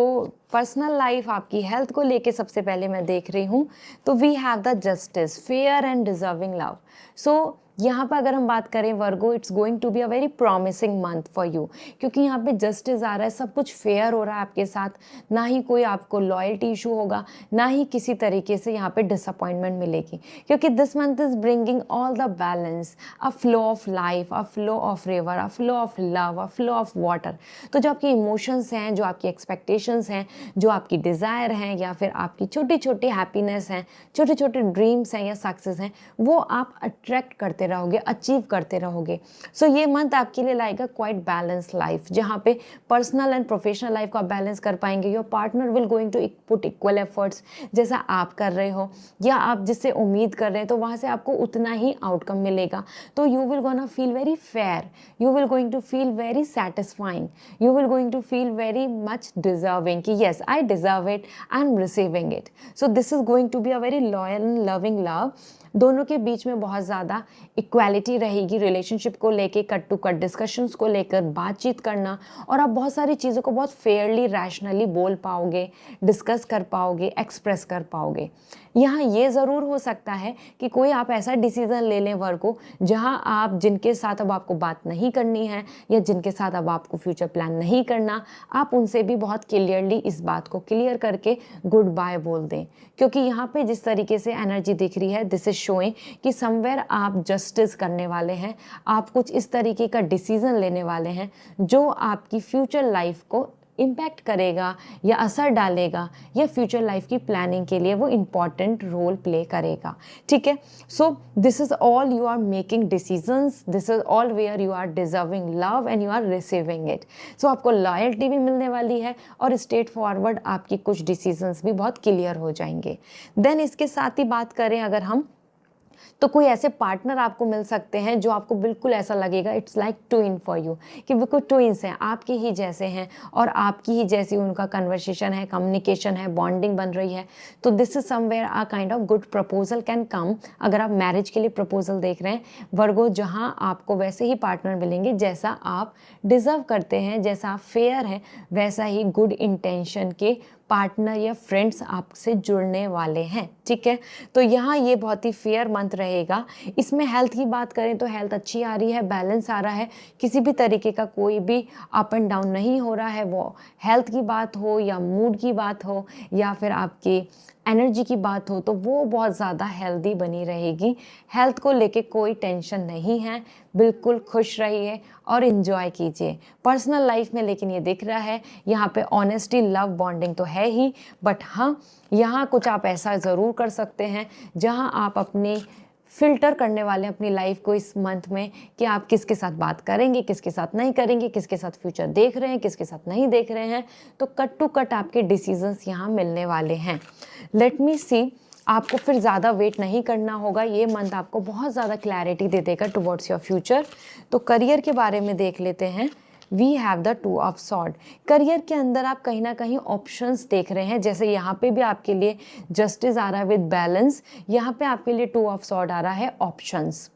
personal life, आपकी हेल्थ को लेके सबसे पहले मैं देख रही हूँ, तो we have the justice, fair and deserving love. So यहाँ पर अगर हम बात करें Virgo, it's going to be a very promising month for you, क्योंकि यहाँ पे जस्टिस आ रहा है, सब कुछ फेयर हो रहा है आपके साथ, ना ही कोई आपको लॉयल्टी इशू होगा, ना ही किसी तरीके से यहाँ पे डिसअपॉइंटमेंट मिलेगी, क्योंकि this month is bringing all the balance, a flow of life, a flow of river, a flow of love, a flow of water. तो जो आपके इमोशंस हैं, जो आपकी एक्सपेक्टेशंस हैं, जो आपकी डिज़ायर हैं, या फिर आपकी छोटी छोटी हैप्पीनेस हैं, छोटे छोटे ड्रीम्स हैं या सक्सेस हैं, वो आप अट्रैक्ट करते रहोगे, अचीव करते रहोगे। सो ये मंथ आपके लिए लाएगा क्वाइट बैलेंस लाइफ, जहाँ पे पर्सनल एंड प्रोफेशनल लाइफ को आप बैलेंस कर पाएंगे। Your partner will going to put equal efforts, जैसा आप कर रहे हो या आप जिससे उम्मीद कर रहे हैं, तो वहाँ से आपको उतना ही आउटकम मिलेगा। तो you will gonna feel very fair, you will going to feel very satisfying, you will going to feel very much deserving कि yes I deserve it, I am receiving it. So this is going to be a very loyal and loving love. दोनों के बीच में बहुत ज़्यादा equality रहेगी, relationship को लेके cut to cut discussions को लेकर बातचीत करना, और आप बहुत सारी चीज़ों को बहुत फेयरली, रैशनली बोल पाओगे, डिस्कस कर पाओगे, एक्सप्रेस कर पाओगे। यहाँ ये ज़रूर हो सकता है कि कोई आप ऐसा डिसीज़न ले लें वर्गो, जहाँ आप जिनके साथ अब आपको बात नहीं करनी है या जिनके साथ अब आपको फ्यूचर प्लान नहीं करना, आप उनसे भी बहुत क्लियरली इस बात को क्लियर करके गुड बाय बोल दें। क्योंकि यहाँ पे जिस तरीके से एनर्जी दिख रही है, दिस इज शोइंग कि समवेयर आप जस्टिस करने वाले हैं, आप कुछ इस तरीके का डिसीज़न लेने वाले हैं जो आपकी फ्यूचर लाइफ को इम्पैक्ट करेगा या असर डालेगा, या फ्यूचर लाइफ की प्लानिंग के लिए वो इम्पॉर्टेंट रोल प्ले करेगा। ठीक है, so this is all you are making decisions, this is all where you are deserving love and you are receiving it. So आपको लॉयल्टी भी मिलने वाली है, और स्ट्रेट फॉरवर्ड आपकी कुछ डिसीजंस भी बहुत क्लियर हो जाएंगे। देन इसके साथ ही बात करें अगर हम, तो कोई ऐसे पार्टनर आपको मिल सकते हैं जो आपको बिल्कुल ऐसा लगेगा it's like twin for you, कि बिल्कुल ट्विन्स हैं, आपके ही जैसे हैं और आपकी ही जैसी उनका कन्वर्सेशन है, कम्युनिकेशन है, बॉन्डिंग बन रही है। तो this is somewhere a kind of good proposal can come. अगर आप मैरिज के लिए प्रपोजल देख रहे हैं वर्गो, जहाँ आपको वैसे ही पार्टनर मिलेंगे जैसा आप डिज़र्व करते हैं, जैसा आप फेयर हैं, वैसा ही गुड इंटेंशन के पार्टनर या फ्रेंड्स आपसे जुड़ने वाले हैं। ठीक है, तो यहाँ ये बहुत ही फेयर मंथ रहेगा। इसमें हेल्थ की बात करें तो हेल्थ अच्छी आ रही है, बैलेंस आ रहा है, किसी भी तरीके का कोई भी अप एंड डाउन नहीं हो रहा है। वो हेल्थ की बात हो या मूड की बात हो या फिर आपकी एनर्जी की बात हो, तो वो बहुत ज़्यादा हेल्दी बनी रहेगी। हेल्थ को लेके कोई टेंशन नहीं है, बिल्कुल खुश रहिए और इन्जॉय कीजिए। पर्सनल लाइफ में लेकिन ये दिख रहा है यहाँ पे ऑनेस्टी, लव, बॉन्डिंग तो है ही, बट हाँ यहाँ कुछ आप ऐसा ज़रूर कर सकते हैं जहाँ आप अपने फिल्टर करने वाले हैं अपनी लाइफ को इस मंथ में कि आप किसके साथ बात करेंगे, किसके साथ नहीं करेंगे, किसके साथ फ्यूचर देख रहे हैं, किसके साथ नहीं देख रहे हैं। तो कट टू कट आपके डिसीजंस यहाँ मिलने वाले हैं। लेट मी सी, आपको फिर ज़्यादा वेट नहीं करना होगा, ये मंथ आपको बहुत ज़्यादा क्लैरिटी दे देगा टुवर्ड्स योर फ्यूचर। तो करियर के बारे में देख लेते हैं। We have the 2 of sword. Career के अंदर आप कहीं ना कहीं ऑप्शंस देख रहे हैं, जैसे यहाँ पे भी आपके लिए जस्टिस आ रहा है विद बैलेंस, यहाँ पे आपके लिए 2 ऑफ सॉर्ड आ रहा है ऑप्शंस।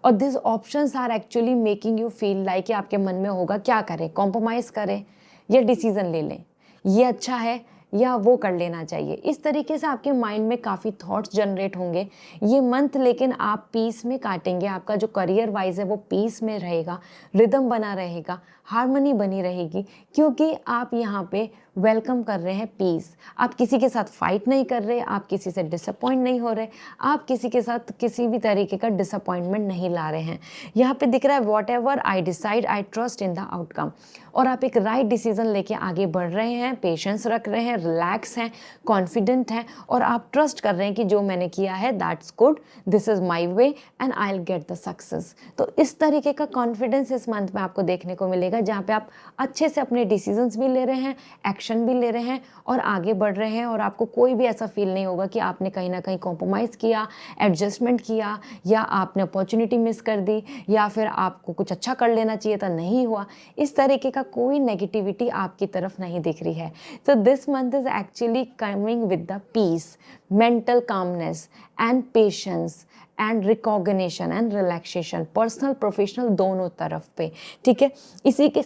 और this options are actually making you feel like आपके मन में होगा क्या करें, कॉम्प्रोमाइज़ करें या डिसीजन ले लें, ये अच्छा है या वो कर लेना चाहिए। इस तरीके से आपके माइंड में काफ़ी थॉट्स जनरेट होंगे ये मंथ, लेकिन आप पीस में काटेंगे। आपका जो करियर वाइज है वो पीस में रहेगा, रिदम बना रहेगा, हार्मनी बनी रहेगी, क्योंकि आप यहाँ पे वेलकम कर रहे हैं पीस। आप किसी के साथ फाइट नहीं कर रहे, आप किसी से डिसअपॉइंट नहीं हो रहे, आप किसी के साथ किसी भी तरीके का डिसअपॉइंटमेंट नहीं ला रहे हैं। यहाँ पे दिख रहा है what ever I decide I trust in the outcome. और आप एक राइट डिसीजन लेके आगे बढ़ रहे हैं, पेशेंस रख रहे हैं, रिलैक्स हैं, कॉन्फिडेंट हैं, और आप ट्रस्ट कर रहे हैं कि जो मैंने किया है that's good, this is my way and I will get the success. तो इस तरीके का कॉन्फिडेंस इस मंथ में आपको देखने को मिलेगा, जहाँ पे आप अच्छे से अपने डिसीजंस भी ले रहे हैं, एक्शन भी ले रहे हैं और आगे बढ़ रहे हैं। और आपको कोई भी ऐसा फील नहीं होगा कि आपने कहीं ना कहीं कॉम्प्रोमाइज़ किया, एडजस्टमेंट किया, या आपने अपॉर्चुनिटी मिस कर दी, या फिर आपको कुछ अच्छा कर लेना चाहिए था, नहीं हुआ। इस तरीके का कोई नेगेटिविटी आपकी तरफ नहीं दिख रही है। तो this month is actually coming with the peace, mental calmness and patience and recognition and relaxation, personal professional दोनों तरफ पे। ठीक है, इसी के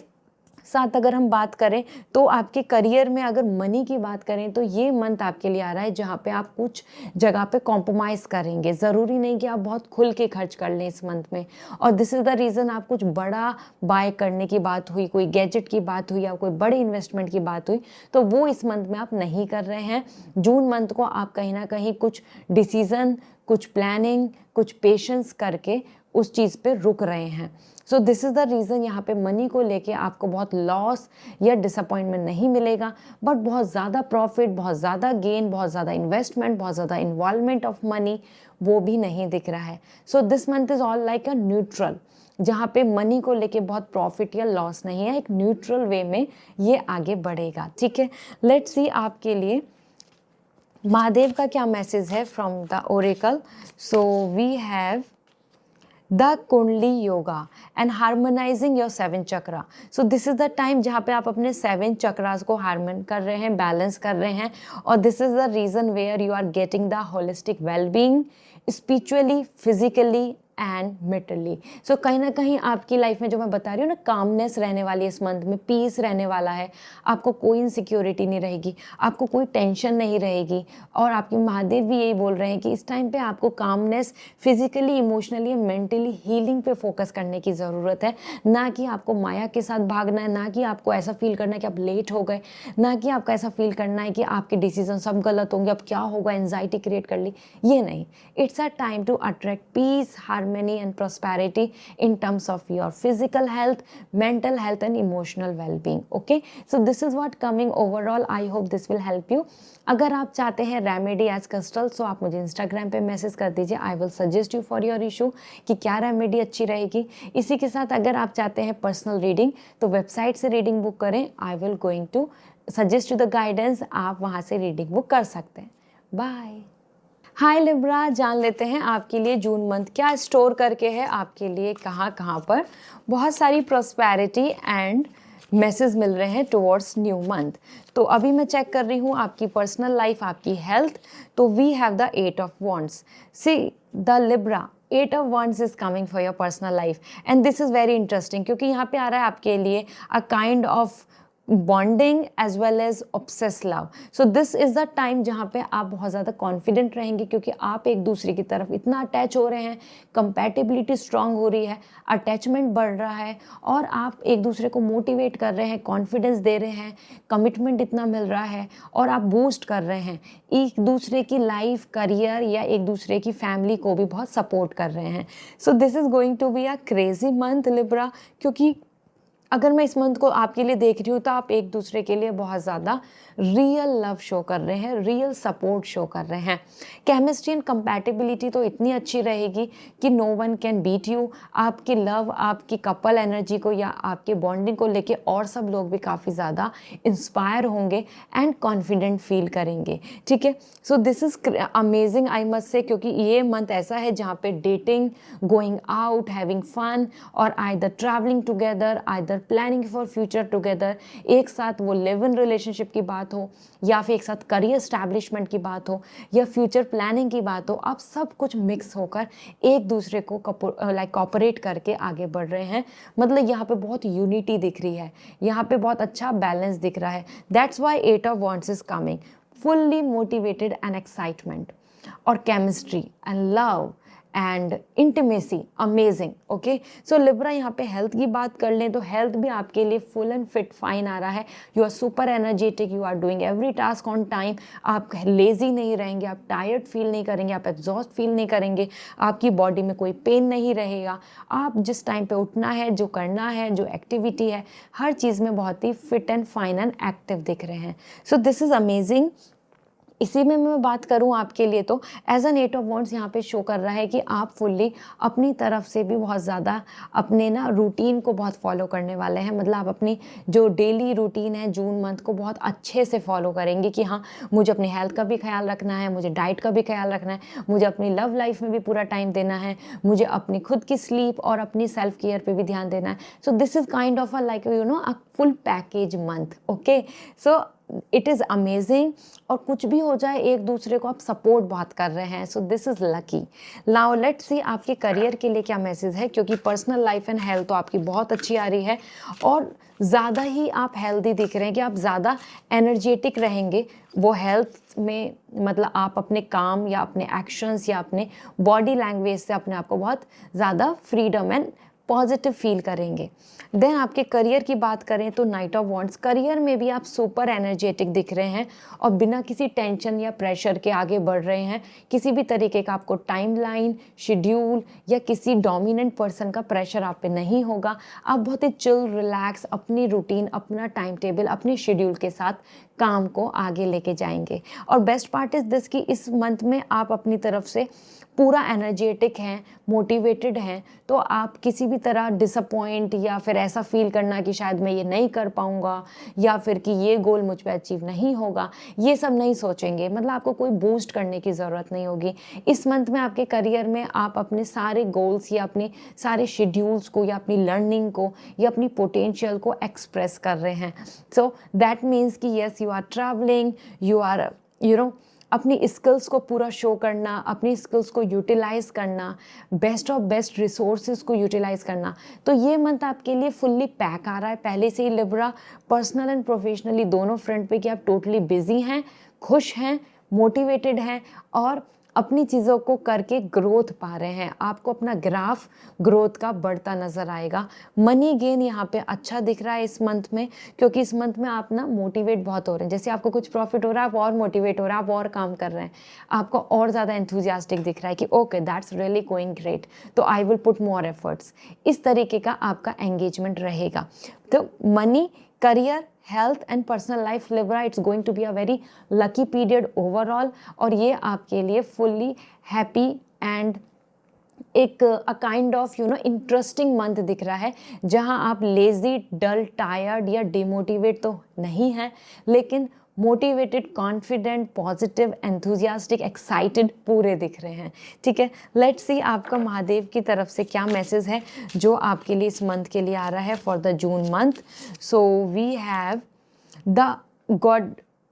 साथ अगर हम बात करें तो आपके करियर में अगर मनी की बात करें तो ये मंथ आपके लिए आ रहा है जहाँ पे आप कुछ जगह पे कॉम्प्रोमाइज़ करेंगे। ज़रूरी नहीं कि आप बहुत खुल के खर्च कर लें इस मंथ में, और दिस इज़ द रीज़न आप कुछ बड़ा बाय करने की बात हुई, कोई गैजेट की बात हुई या कोई बड़े इन्वेस्टमेंट की बात हुई, तो वो इस मंथ में आप नहीं कर रहे हैं। जून मंथ को आप कहीं ना कहीं कुछ डिसीज़न, कुछ प्लानिंग, कुछ पेशेंस करके उस चीज़ पे रुक रहे हैं। So this is the reason यहाँ पे मनी को लेके आपको बहुत लॉस या डिसअपॉइंटमेंट नहीं मिलेगा, बट बहुत ज़्यादा प्रॉफिट, बहुत ज़्यादा गेन, बहुत ज़्यादा इन्वेस्टमेंट, बहुत ज़्यादा इन्वॉल्वमेंट ऑफ मनी वो भी नहीं दिख रहा है। So this month is all like a neutral, जहाँ पे मनी को लेके बहुत प्रॉफिट या लॉस नहीं है, एक न्यूट्रल वे में ये आगे बढ़ेगा। ठीक है, लेट्स सी आपके लिए महादेव का क्या मैसेज है from the oracle. So we have the kundli yoga and harmonising your 7 chakra. So this is the time जहाँ पे आप अपने 7 चक्रास को हार्मन कर रहे हैं, बैलेंस कर रहे हैं, और this is the reason where you are getting the holistic wellbeing spiritually, physically and mentally. So कहीं ना कहीं आपकी लाइफ में जो मैं बता रही हूँ ना, कामनेस रहने वाली है इस मंथ में, पीस रहने वाला है, आपको कोई इनसिक्योरिटी नहीं रहेगी, आपको कोई टेंशन नहीं रहेगी। और आपके महादेव भी यही बोल रहे हैं कि इस टाइम पे आपको calmness, physically, emotionally, mentally healing पे फोकस करने की ज़रूरत है, ना कि आपको माया के साथ भागना है, ना कि आपको ऐसा फील करना है कि आप लेट हो गए, ना कि आपका ऐसा फील करना है कि आपके डिसीजन सब गलत होंगे, अब क्या होगा, एंजाइटी क्रिएट कर ली। ये नहीं, it's a time to attract peace, harmony and prosperity in terms of your physical health, mental health and emotional well-being. Okay, so this is what coming overall. I hope this will help you. अगर आप चाहते हैं remedy as crystal, so आप मुझे Instagram पे message कर दीजिए, I will suggest you for your issue कि क्या रेमेडी अच्छी रहेगी। इसी के साथ अगर आप चाहते हैं पर्सनल रीडिंग तो वेबसाइट से रीडिंग बुक करें, I will going to suggest you the guidance, आप वहाँ से रीडिंग बुक कर सकते हैं। बाय। हाय लिब्रा, जान लेते हैं आपके लिए जून मंथ क्या स्टोर करके है आपके लिए, कहाँ पर। बहुत सारी प्रॉस्पेरिटी एंड मैसेज मिल रहे हैं टुवर्ड्स न्यू मंथ। तो अभी मैं चेक कर रही हूँ आपकी पर्सनल लाइफ, आपकी हेल्थ। तो we have the 8 of wands. See the Libra, 8 of Wands is coming for your personal life and this is very interesting क्योंकि यहाँ पे आ रहा है आपके लिए a kind of bonding as well as obsess love. So this is the time जहाँ पे आप बहुत ज़्यादा कॉन्फिडेंट रहेंगे क्योंकि आप एक दूसरे की तरफ इतना अटैच हो रहे हैं, कंपैटिबिलिटी स्ट्रांग हो रही है, अटैचमेंट बढ़ रहा है, और आप एक दूसरे को मोटिवेट कर रहे हैं, कॉन्फिडेंस दे रहे हैं, कमिटमेंट इतना मिल रहा है, और आप बूस्ट कर रहे हैं एक दूसरे की लाइफ, करियर या एक दूसरे की फैमिली को भी बहुत सपोर्ट कर रहे हैं। So this is going to be a crazy month Libra, क्योंकि अगर मैं इस मंथ को आपके लिए देख रही हूँ तो आप एक दूसरे के लिए बहुत ज़्यादा रियल लव शो कर रहे हैं, रियल सपोर्ट शो कर रहे हैं। केमिस्ट्री एंड कंपैटिबिलिटी तो इतनी अच्छी रहेगी कि no one can beat you. आपकी लव, आपकी कपल एनर्जी को या आपके बॉन्डिंग को लेके और सब लोग भी काफ़ी ज़्यादा इंस्पायर होंगे एंड कॉन्फिडेंट फील करेंगे, ठीक है। So this is amazing I must say, क्योंकि ये मंथ ऐसा है जहाँ पे dating, going out, having fun और either travelling together, either planning for future together, एक साथ वो लिव इन रिलेशनशिप की बात हो या फिर एक साथ करियर स्टैब्लिशमेंट की बात हो या फ्यूचर प्लानिंग की बात हो, आप सब कुछ मिक्स होकर एक दूसरे को कॉपरेट करके आगे बढ़ रहे हैं। मतलब यहाँ पे बहुत यूनिटी दिख रही है, यहाँ पे बहुत अच्छा बैलेंस दिख रहा है। That's why 8 of wands is coming, fully motivated and excitement और chemistry and love and intimacy amazing. Okay, so Libra यहाँ पे हेल्थ की बात कर लें तो हेल्थ भी आपके लिए फुल एंड फिट फाइन आ रहा है। You are super energetic, you are doing every task on time, आप लेजी नहीं रहेंगे, आप टायर्ड फील नहीं करेंगे, आप एग्जॉस्ट फील नहीं करेंगे, आपकी बॉडी में कोई पेन नहीं रहेगा। आप जिस टाइम पे उठना है, जो करना है, जो एक्टिविटी है, हर चीज़ में बहुत ही fit and fine and active दिख रहे हैं। So this is amazing. इसी में मैं बात करूं आपके लिए तो एज एन 8 ऑफ वॉन्ड्स यहाँ पे शो कर रहा है कि आप फुल्ली अपनी तरफ से भी बहुत ज़्यादा अपने ना रूटीन को बहुत फॉलो करने वाले हैं। मतलब आप अपनी जो डेली रूटीन है जून मंथ को बहुत अच्छे से फॉलो करेंगे कि हाँ, मुझे अपनी हेल्थ का भी ख्याल रखना है, मुझे डाइट का भी ख्याल रखना है, मुझे अपनी लव लाइफ में भी पूरा टाइम देना है, मुझे अपनी खुद की स्लीप और अपनी सेल्फ केयर पे भी ध्यान देना है। So this is kind of a like you know a full package month. Okay, so it is amazing. और कुछ भी हो जाए एक दूसरे को आप सपोर्ट बहुत कर रहे हैं। So this is lucky. Now let's see आपके करियर के लिए क्या मैसेज है, क्योंकि पर्सनल लाइफ एंड हेल्थ तो आपकी बहुत अच्छी आ रही है और ज़्यादा ही आप हेल्दी दिख रहे हैं कि आप ज़्यादा एनर्जेटिक रहेंगे। वो हेल्थ में मतलब आप अपने काम या अपने एक्शंस या अपने बॉडी लैंग्वेज से अपने आप को बहुत ज़्यादा फ्रीडम एंड पॉजिटिव फील करेंगे। देन आपके करियर की बात करें तो नाइट ऑफ वॉन्ड्स, करियर में भी आप सुपर एनर्जेटिक दिख रहे हैं और बिना किसी टेंशन या प्रेशर के आगे बढ़ रहे हैं। किसी भी तरीके का आपको टाइमलाइन, शेड्यूल या किसी डोमिनेंट पर्सन का प्रेशर आप पे नहीं होगा। आप बहुत ही चिल, रिलैक्स अपनी रूटीन, अपना टाइम टेबल, अपने शेड्यूल के साथ काम को आगे लेके जाएंगे। और बेस्ट पार्ट इज़ दिस कि इस मंथ में आप अपनी तरफ से पूरा एनर्जेटिक हैं, मोटिवेटेड हैं, तो आप किसी भी तरह डिसअपॉइंट या फिर ऐसा फील करना कि शायद मैं ये नहीं कर पाऊँगा या फिर कि ये गोल मुझ पे अचीव नहीं होगा, ये सब नहीं सोचेंगे। मतलब आपको कोई बूस्ट करने की ज़रूरत नहीं होगी। इस मंथ में आपके करियर में आप अपने सारे गोल्स या अपने सारे शेड्यूल्स को या अपनी लर्निंग को या अपनी पोटेंशियल को एक्सप्रेस कर रहे हैं। सो दैट मीन्स कि yes, you are travelling, you are अपनी स्किल्स को पूरा शो करना, अपनी स्किल्स को यूटिलाइज़ करना, बेस्ट ऑफ बेस्ट रिसोर्सेज को यूटिलाइज़ करना। तो ये मंथ आपके लिए फुल्ली पैक आ रहा है पहले से ही लिब्रा, पर्सनल एंड प्रोफेशनली दोनों फ्रंट पे कि आप टोटली बिजी हैं, खुश हैं, मोटिवेटेड हैं और अपनी चीज़ों को करके ग्रोथ पा रहे हैं। आपको अपना ग्राफ ग्रोथ का बढ़ता नज़र आएगा। मनी गेन यहाँ पे अच्छा दिख रहा है इस मंथ में, क्योंकि इस मंथ में आप ना मोटिवेट बहुत हो रहे हैं। जैसे आपको कुछ प्रॉफिट हो रहा है, आप और मोटिवेट हो रहा है, आप और काम कर रहे हैं, आपको और ज़्यादा एंथुजियास्टिक दिख रहा है कि okay that's really going great, तो I will put more efforts. इस तरीके का आपका एंगेजमेंट रहेगा। तो money, career, health and personal life Libra, it's going to be a very lucky period overall. और ये आपके लिए फुल्ली हैप्पी एंड एक a kind of interesting month दिख रहा है, जहां आप लेजी, डल, टायर्ड या डिमोटिवेट तो नहीं हैं, लेकिन motivated, confident, positive, enthusiastic, excited पूरे दिख रहे हैं। ठीक है, लेट्स सी आपका महादेव की तरफ से क्या मैसेज है जो आपके लिए इस मंथ के लिए आ रहा है for the June month. So we have the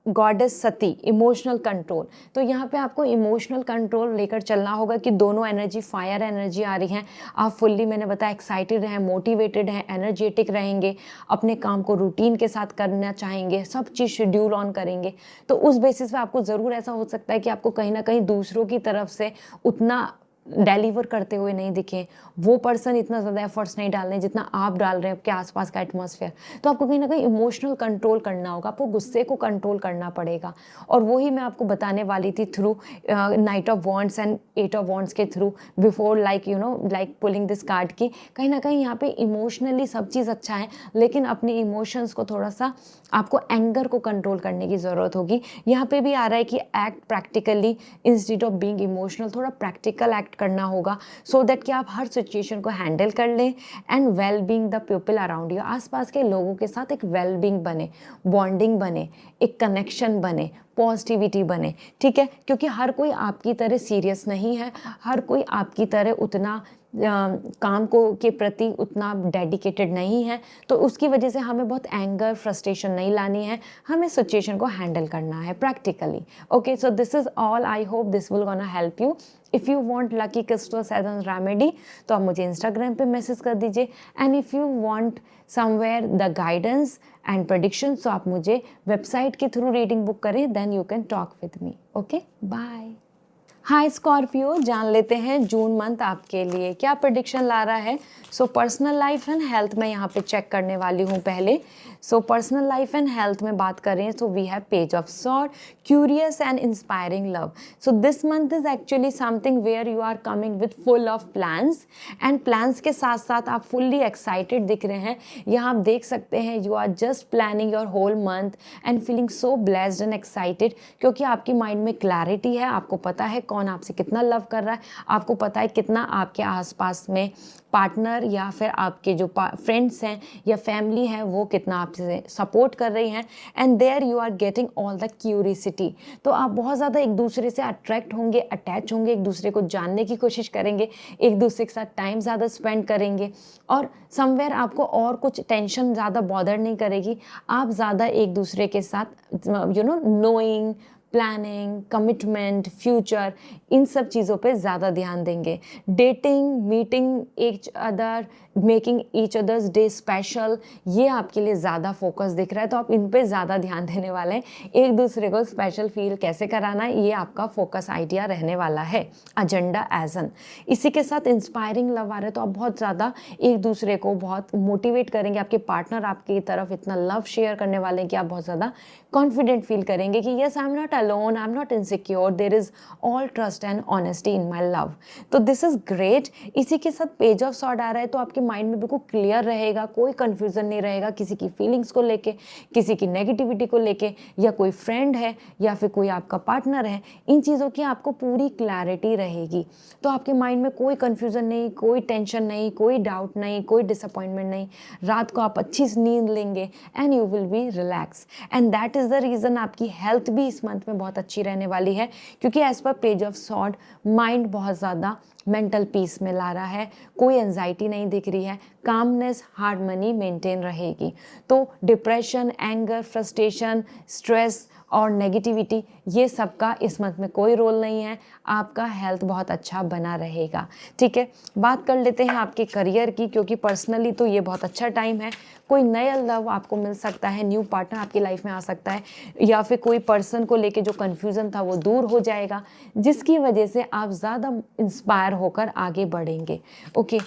goddess Sati, emotional control. तो यहाँ पे आपको इमोशनल कंट्रोल लेकर चलना होगा कि दोनों एनर्जी, फायर एनर्जी आ रही हैं। आप फुल्ली, मैंने बताया, एक्साइटेड हैं, मोटिवेटेड हैं, एनर्जेटिक रहेंगे, अपने काम को रूटीन के साथ करना चाहेंगे, सब चीज़ शेड्यूल ऑन करेंगे। तो उस बेसिस पे आपको ज़रूर ऐसा हो सकता है कि आपको कहीं ना कहीं दूसरों की तरफ से उतना डिलीवर करते हुए नहीं दिखें, वो पर्सन इतना ज़्यादा एफर्ट्स नहीं डाल रहे हैं जितना आप डाल रहे हैं आपके आसपास का एटमॉस्फेयर, तो आपको कहीं ना कहीं इमोशनल कंट्रोल करना होगा, आपको गुस्से को कंट्रोल करना पड़ेगा। और वही मैं आपको बताने वाली थी through knight of wands and eight of wands के through, before like pulling this card की, कहीं ना कहीं यहाँ पे इमोशनली सब चीज़ अच्छा है, लेकिन अपने इमोशंस को थोड़ा सा आपको एंगर को कंट्रोल करने की ज़रूरत होगी। यहाँ पे भी आ रहा है कि act practically instead of being emotional, थोड़ा प्रैक्टिकल एक्ट करना होगा सो दैट कि आप हर सिचुएशन को हैंडल कर लें and well being the people around you, आसपास के लोगों के साथ एक वेल बीइंग बने, बॉन्डिंग बने, एक कनेक्शन बने, पॉजिटिविटी बने, ठीक है। क्योंकि हर कोई आपकी तरह सीरियस नहीं है, हर कोई आपकी तरह उतना काम को के प्रति उतना डेडिकेटेड नहीं है, तो उसकी वजह से हमें बहुत एंगर फ्रस्ट्रेशन नहीं लानी है, हमें सिचुएशन को हैंडल करना है practically. Okay, so this is all, I hope this will gonna help you. If you want lucky crystal seven remedy तो आप मुझे इंस्टाग्राम पे मैसेज कर दीजिए, and if you want somewhere the guidance and prediction तो आप मुझे website के थ्रू रीडिंग बुक करें, then you can talk with me. Okay, bye. Hi Scorpio, जान लेते हैं जून मंथ आपके लिए क्या प्रेडिक्शन ला रहा है। So personal life and health में यहाँ पे चेक करने वाली हूँ पहले। So personal life and health में बात करें तो we have page of sword, curious and inspiring love. So this month is actually something where you are coming with full of plans, and plans के साथ साथ आप फुल्ली एक्साइटेड दिख रहे हैं। यहाँ आप देख सकते हैं you are just planning your whole month and feeling so blessed and excited, क्योंकि आपकी माइंड में क्लैरिटी है, आपको पता है कौन आपसे कितना लव कर रहा है, आपको पता है कितना आपके आसपास में पार्टनर या फिर आपके जो फ्रेंड्स हैं या फैमिली हैं वो कितना आपसे सपोर्ट कर रही हैं, and there you are getting all the curiosity. तो आप बहुत ज़्यादा एक दूसरे से अट्रैक्ट होंगे, अटैच होंगे, एक दूसरे को जानने की कोशिश करेंगे, एक दूसरे के साथ टाइम ज़्यादा स्पेंड करेंगे, और समवेयर आपको और कुछ टेंशन ज़्यादा बॉदर नहीं करेगी। आप ज़्यादा एक दूसरे के साथ नोइंग, प्लानिंग, कमिटमेंट, फ्यूचर, इन सब चीज़ों पे ज़्यादा ध्यान देंगे। Dating, meeting each other, making each others day special, ये आपके लिए ज़्यादा फोकस दिख रहा है, तो आप इन पे ज़्यादा ध्यान देने वाले हैं। एक दूसरे को स्पेशल फील कैसे कराना है, ये आपका फोकस आइडिया रहने वाला है, एजेंडा एज एन। इसी के साथ इंस्पायरिंग लव आ रहा है, तो आप बहुत ज़्यादा एक दूसरे को बहुत मोटिवेट करेंगे, आपके पार्टनर आपकी तरफ इतना लव शेयर करने वाले हैं कि आप बहुत ज़्यादा कॉन्फिडेंट फील करेंगे कि yes, I am not alone, I am not insecure, there is all trust and honesty in my love. तो दिस इज़ ग्रेट। इसी के साथ पेज ऑफ सॉर्ड आ रहा है, तो आपके माइंड में बिल्कुल क्लियर रहेगा, कोई कन्फ्यूज़न नहीं रहेगा किसी की फीलिंग्स को लेके, किसी की नेगेटिविटी को लेके, या कोई फ्रेंड है या फिर कोई आपका पार्टनर है, इन चीज़ों की आपको पूरी क्लैरिटी रहेगी। तो आपके माइंड में कोई कन्फ्यूज़न नहीं, कोई टेंशन नहीं, कोई डाउट नहीं, कोई डिसअपॉइंटमेंट नहीं। रात को आप अच्छी नींद लेंगे and you will be relax, and that is the reason आपकी हेल्थ भी इस मंथ में बहुत अच्छी रहने वाली है, क्योंकि एज पर पेज ऑफ सॉर्ड माइंड बहुत ज़्यादा मेंटल पीस में ला रहा है, कोई एंजाइटी नहीं दिख रही है, कामनेस, हार्मनी मेंटेन रहेगी। तो डिप्रेशन, एंगर, फ्रस्ट्रेशन, स्ट्रेस और नेगेटिविटी, ये सब का इस मंथ में कोई रोल नहीं है, आपका हेल्थ बहुत अच्छा बना रहेगा। ठीक है, बात कर लेते हैं आपके करियर की, क्योंकि पर्सनली तो ये बहुत अच्छा टाइम है। कोई नया लव आपको मिल सकता है, न्यू पार्टनर आपकी लाइफ में आ सकता है, या फिर कोई पर्सन को लेके जो कन्फ्यूज़न था वो दूर हो जाएगा, जिसकी वजह से आप ज़्यादा इंस्पायर होकर आगे बढ़ेंगे। ओके,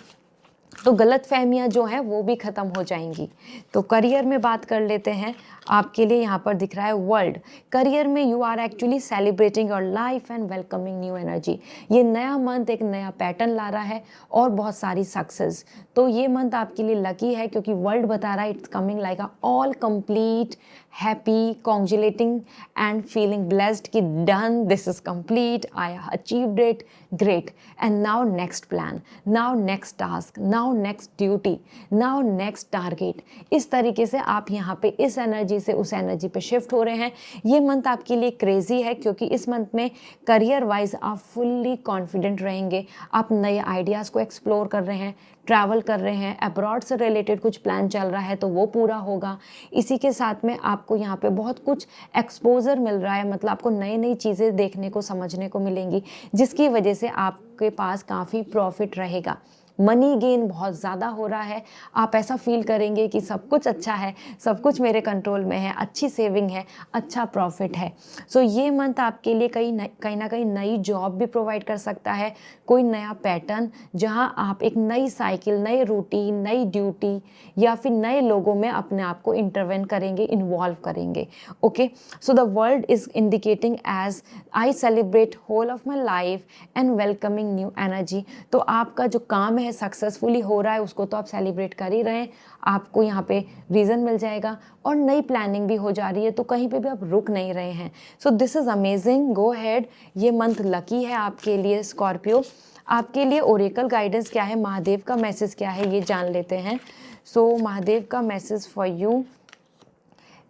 तो गलत फहमियाँ जो हैं वो भी ख़त्म हो जाएंगी। तो करियर में बात कर लेते हैं, आपके लिए यहाँ पर दिख रहा है वर्ल्ड। करियर में you are actually celebrating your life and welcoming new energy. ये नया मंथ एक नया पैटर्न ला रहा है और बहुत सारी सक्सेस। तो ये मंथ आपके लिए लकी है, क्योंकि वर्ल्ड बता रहा है it's coming like a all complete, happy, congratulating and feeling blessed कि done, this is complete, I achieved it, great, and now next plan, now next task, now next duty, now next target. इस तरीके से आप यहाँ पे इस energy से उस एनर्जी पे शिफ्ट हो रहे हैं। ये मंथ आपके लिए क्रेजी है, क्योंकि इस मंथ में करियर वाइज आप फुल्ली कॉन्फिडेंट रहेंगे, आप नए आइडियाज़ को एक्सप्लोर कर रहे हैं, ट्रैवल कर रहे हैं, अब्रॉड से रिलेटेड कुछ प्लान चल रहा है तो वो पूरा होगा। इसी के साथ में आपको यहाँ पे बहुत कुछ एक्सपोजर मिल रहा है, मतलब आपको नई नई चीज़ें देखने को, समझने को मिलेंगी, जिसकी वजह से आपके पास काफ़ी प्रॉफिट रहेगा। मनी गेन बहुत ज़्यादा हो रहा है, आप ऐसा फील करेंगे कि सब कुछ अच्छा है, सब कुछ मेरे कंट्रोल में है, अच्छी सेविंग है, अच्छा प्रॉफिट है। सो ये मंथ आपके लिए कहीं ना कहीं नई जॉब भी प्रोवाइड कर सकता है, कोई नया पैटर्न जहां आप एक नई साइकिल, नई रूटीन, नई ड्यूटी या फिर नए लोगों में अपने आप को इंटरवेन करेंगे, इन्वॉल्व करेंगे। Okay, so the world is indicating as I celebrate whole of my life and welcoming new energy. तो आपका जो काम है सक्सेसफुली हो रहा है, उसको तो आप सेलिब्रेट कर ही रहे हैं, आपको यहाँ पे रीज़न मिल जाएगा और नई प्लानिंग भी हो जा रही है, तो कहीं पे भी आप रुक नहीं रहे हैं। So this is amazing, go had. ये मंथ लकी है आपके लिए स्कॉर्पियो। आपके लिए ओरेकल गाइडेंस क्या है, महादेव का मैसेज क्या है, ये जान लेते हैं। सो महादेव का message for you,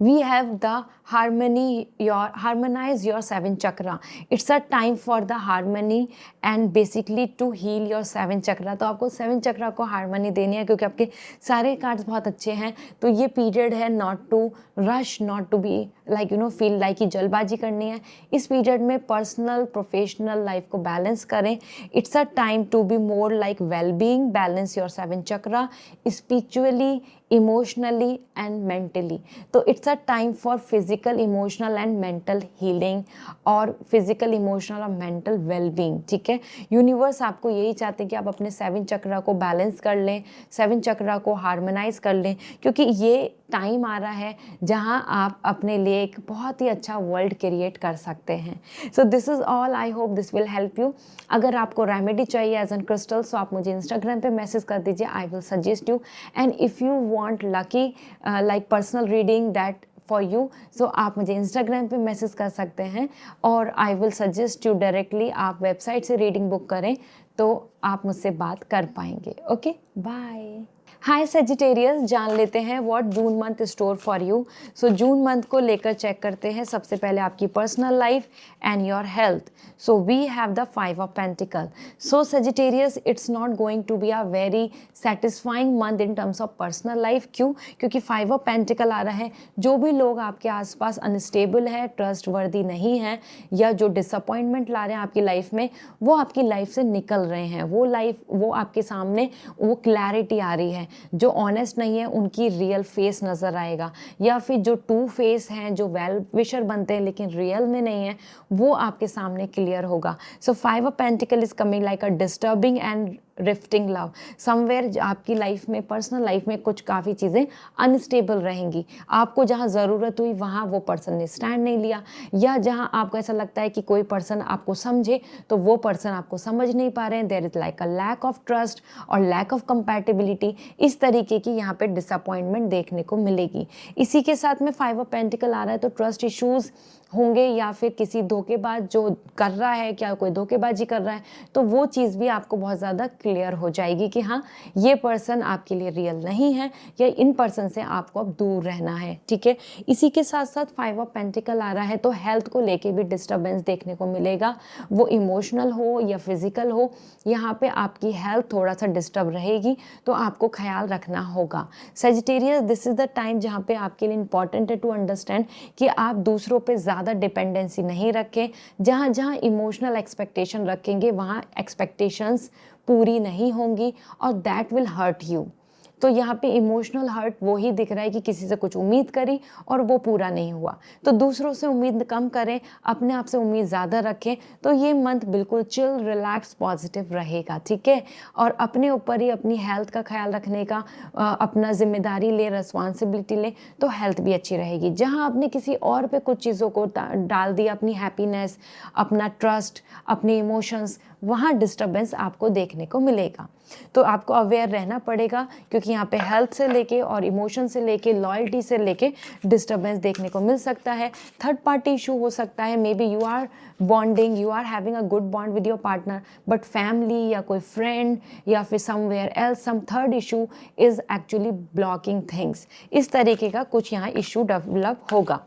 we have the harmonize your seven chakra. It's a time for the harmony and basically to heal your seven chakra. तो आपको सेवन चक्रा को हारमोनी देनी है, क्योंकि आपके सारे कार्ड्स बहुत अच्छे हैं। तो ये पीरियड है not to rush, not to be like feel like कि जल्दबाजी करनी है। इस पीरियड में पर्सनल प्रोफेशनल लाइफ को बैलेंस करें। It's a time to be more like well being, balance your seven chakra spiritually, emotionally and mentally. तो it's a time for physical, emotional and mental healing और फिजिकल, इमोशनल और mental wellbeing. ठीक है, universe आपको यही चाहते हैं कि आप अपने सेवन चक्रा को बैलेंस कर लें, सेवन चक्रा को हार्मोनाइज कर लें, क्योंकि ये टाइम आ रहा है जहां आप अपने लिए एक बहुत ही अच्छा वर्ल्ड क्रिएट कर सकते हैं। So this is all, I hope this will help you. अगर आपको रेमेडी चाहिए एज एन क्रिस्टल, सो आप मुझे इंस्टाग्राम पे मैसेज कर दीजिए, I will suggest you. And if you want lucky like personal reading that for you, so आप मुझे इंस्टाग्राम पे मैसेज कर सकते हैं और I will suggest you directly. आप वेबसाइट से रीडिंग बुक करें तो आप मुझसे बात कर पाएंगे। Okay, bye. हाय सेजिटेरियस, जान लेते हैं what June month store for you. So June month को लेकर चेक करते हैं सबसे पहले आपकी personal life and your health. So we have the 5 of pentacle. So Sagittarius, it's not going to be a very satisfying month in terms of personal life. क्यों? क्योंकि 5 of pentacle आ रहा है। जो भी लोग आपके आसपास अनस्टेबल है, ट्रस्ट वर्दी नहीं है, या जो डिसअपॉइंटमेंट ला रहे हैं आपकी लाइफ में, वो आपकी लाइफ से निकल रहे हैं। वो आपके सामने वो क्लैरिटी आ रही है। जो ऑनेस्ट नहीं है उनकी रियल फेस नज़र आएगा, या फिर जो टू फेस हैं, जो वेल विशर बनते हैं लेकिन रियल में नहीं है, वो आपके सामने क्लियर होगा। सो 5 of pentacle is coming like a disturbing and rifting love. Somewhere आपकी लाइफ में, पर्सनल लाइफ में कुछ काफ़ी चीज़ें अनस्टेबल रहेंगी। आपको जहाँ ज़रूरत हुई वहाँ वो पर्सन ने स्टैंड नहीं लिया, या जहाँ आपको ऐसा लगता है कि कोई पर्सन आपको समझे तो वो पर्सन आपको समझ नहीं पा रहे हैं। There is like a lack of trust और लैक ऑफ कंपैटिबिलिटी। इस तरीके की यहाँ पे डिसअपॉइंटमेंट देखने को मिलेगी। इसी के साथ में 5 ऑफ पेंटिकल आ रहा है, तो ट्रस्ट इश्यूज़ होंगे, या फिर किसी धोखेबाज जो कर रहा है, क्या कोई धोखेबाजी कर रहा है, तो वो चीज़ भी आपको बहुत ज़्यादा क्लियर हो जाएगी कि हाँ, ये पर्सन आपके लिए रियल नहीं है, या इन पर्सन से आपको अब दूर रहना है। ठीक है, इसी के साथ साथ 5 ऑफ पेंटिकल आ रहा है, तो हेल्थ को लेके भी डिस्टर्बेंस देखने को मिलेगा। वो इमोशनल हो या फिजिकल हो, यहाँ पे आपकी हेल्थ थोड़ा सा डिस्टर्ब रहेगी, तो आपको ख्याल रखना होगा। Sagittarius, this is the time जहाँ पे आपके लिए इंपॉर्टेंट है टू अंडरस्टैंड कि आप दूसरों पे ज़्यादा डिपेंडेंसी नहीं रखें। जहाँ जहाँ इमोशनल एक्सपेक्टेशन रखेंगे वहाँ एक्सपेक्टेशंस पूरी नहीं होंगी और दैट विल हर्ट यू। तो यहाँ पे इमोशनल हर्ट वो ही दिख रहा है कि किसी से कुछ उम्मीद करी और वो पूरा नहीं हुआ। तो दूसरों से उम्मीद कम करें, अपने आप से उम्मीद ज़्यादा रखें, तो ये मंथ बिल्कुल चिल, रिलैक्स, पॉजिटिव रहेगा। ठीक है, और अपने ऊपर ही अपनी हेल्थ का ख्याल रखने का अपना जिम्मेदारी ले, रिस्पॉन्सिबिलिटी ले, तो हेल्थ भी अच्छी रहेगी। जहाँ आपने किसी और पे कुछ चीज़ों को डाल दिया, अपनी हैप्पीनेस, अपना ट्रस्ट, अपने इमोशंस, वहाँ डिस्टर्बेंस आपको देखने को मिलेगा। तो आपको अवेयर रहना पड़ेगा, क्योंकि यहाँ पे हेल्थ से लेके और इमोशन से लेके, लॉयल्टी से लेके डिस्टर्बेंस देखने को मिल सकता है। थर्ड पार्टी इशू हो सकता है, maybe you are bonding, you are having a good bond with your partner, but family या कोई फ्रेंड या फिर somewhere else some third issue is actually blocking things. इस तरीके का कुछ यहाँ इशू डेवलप होगा।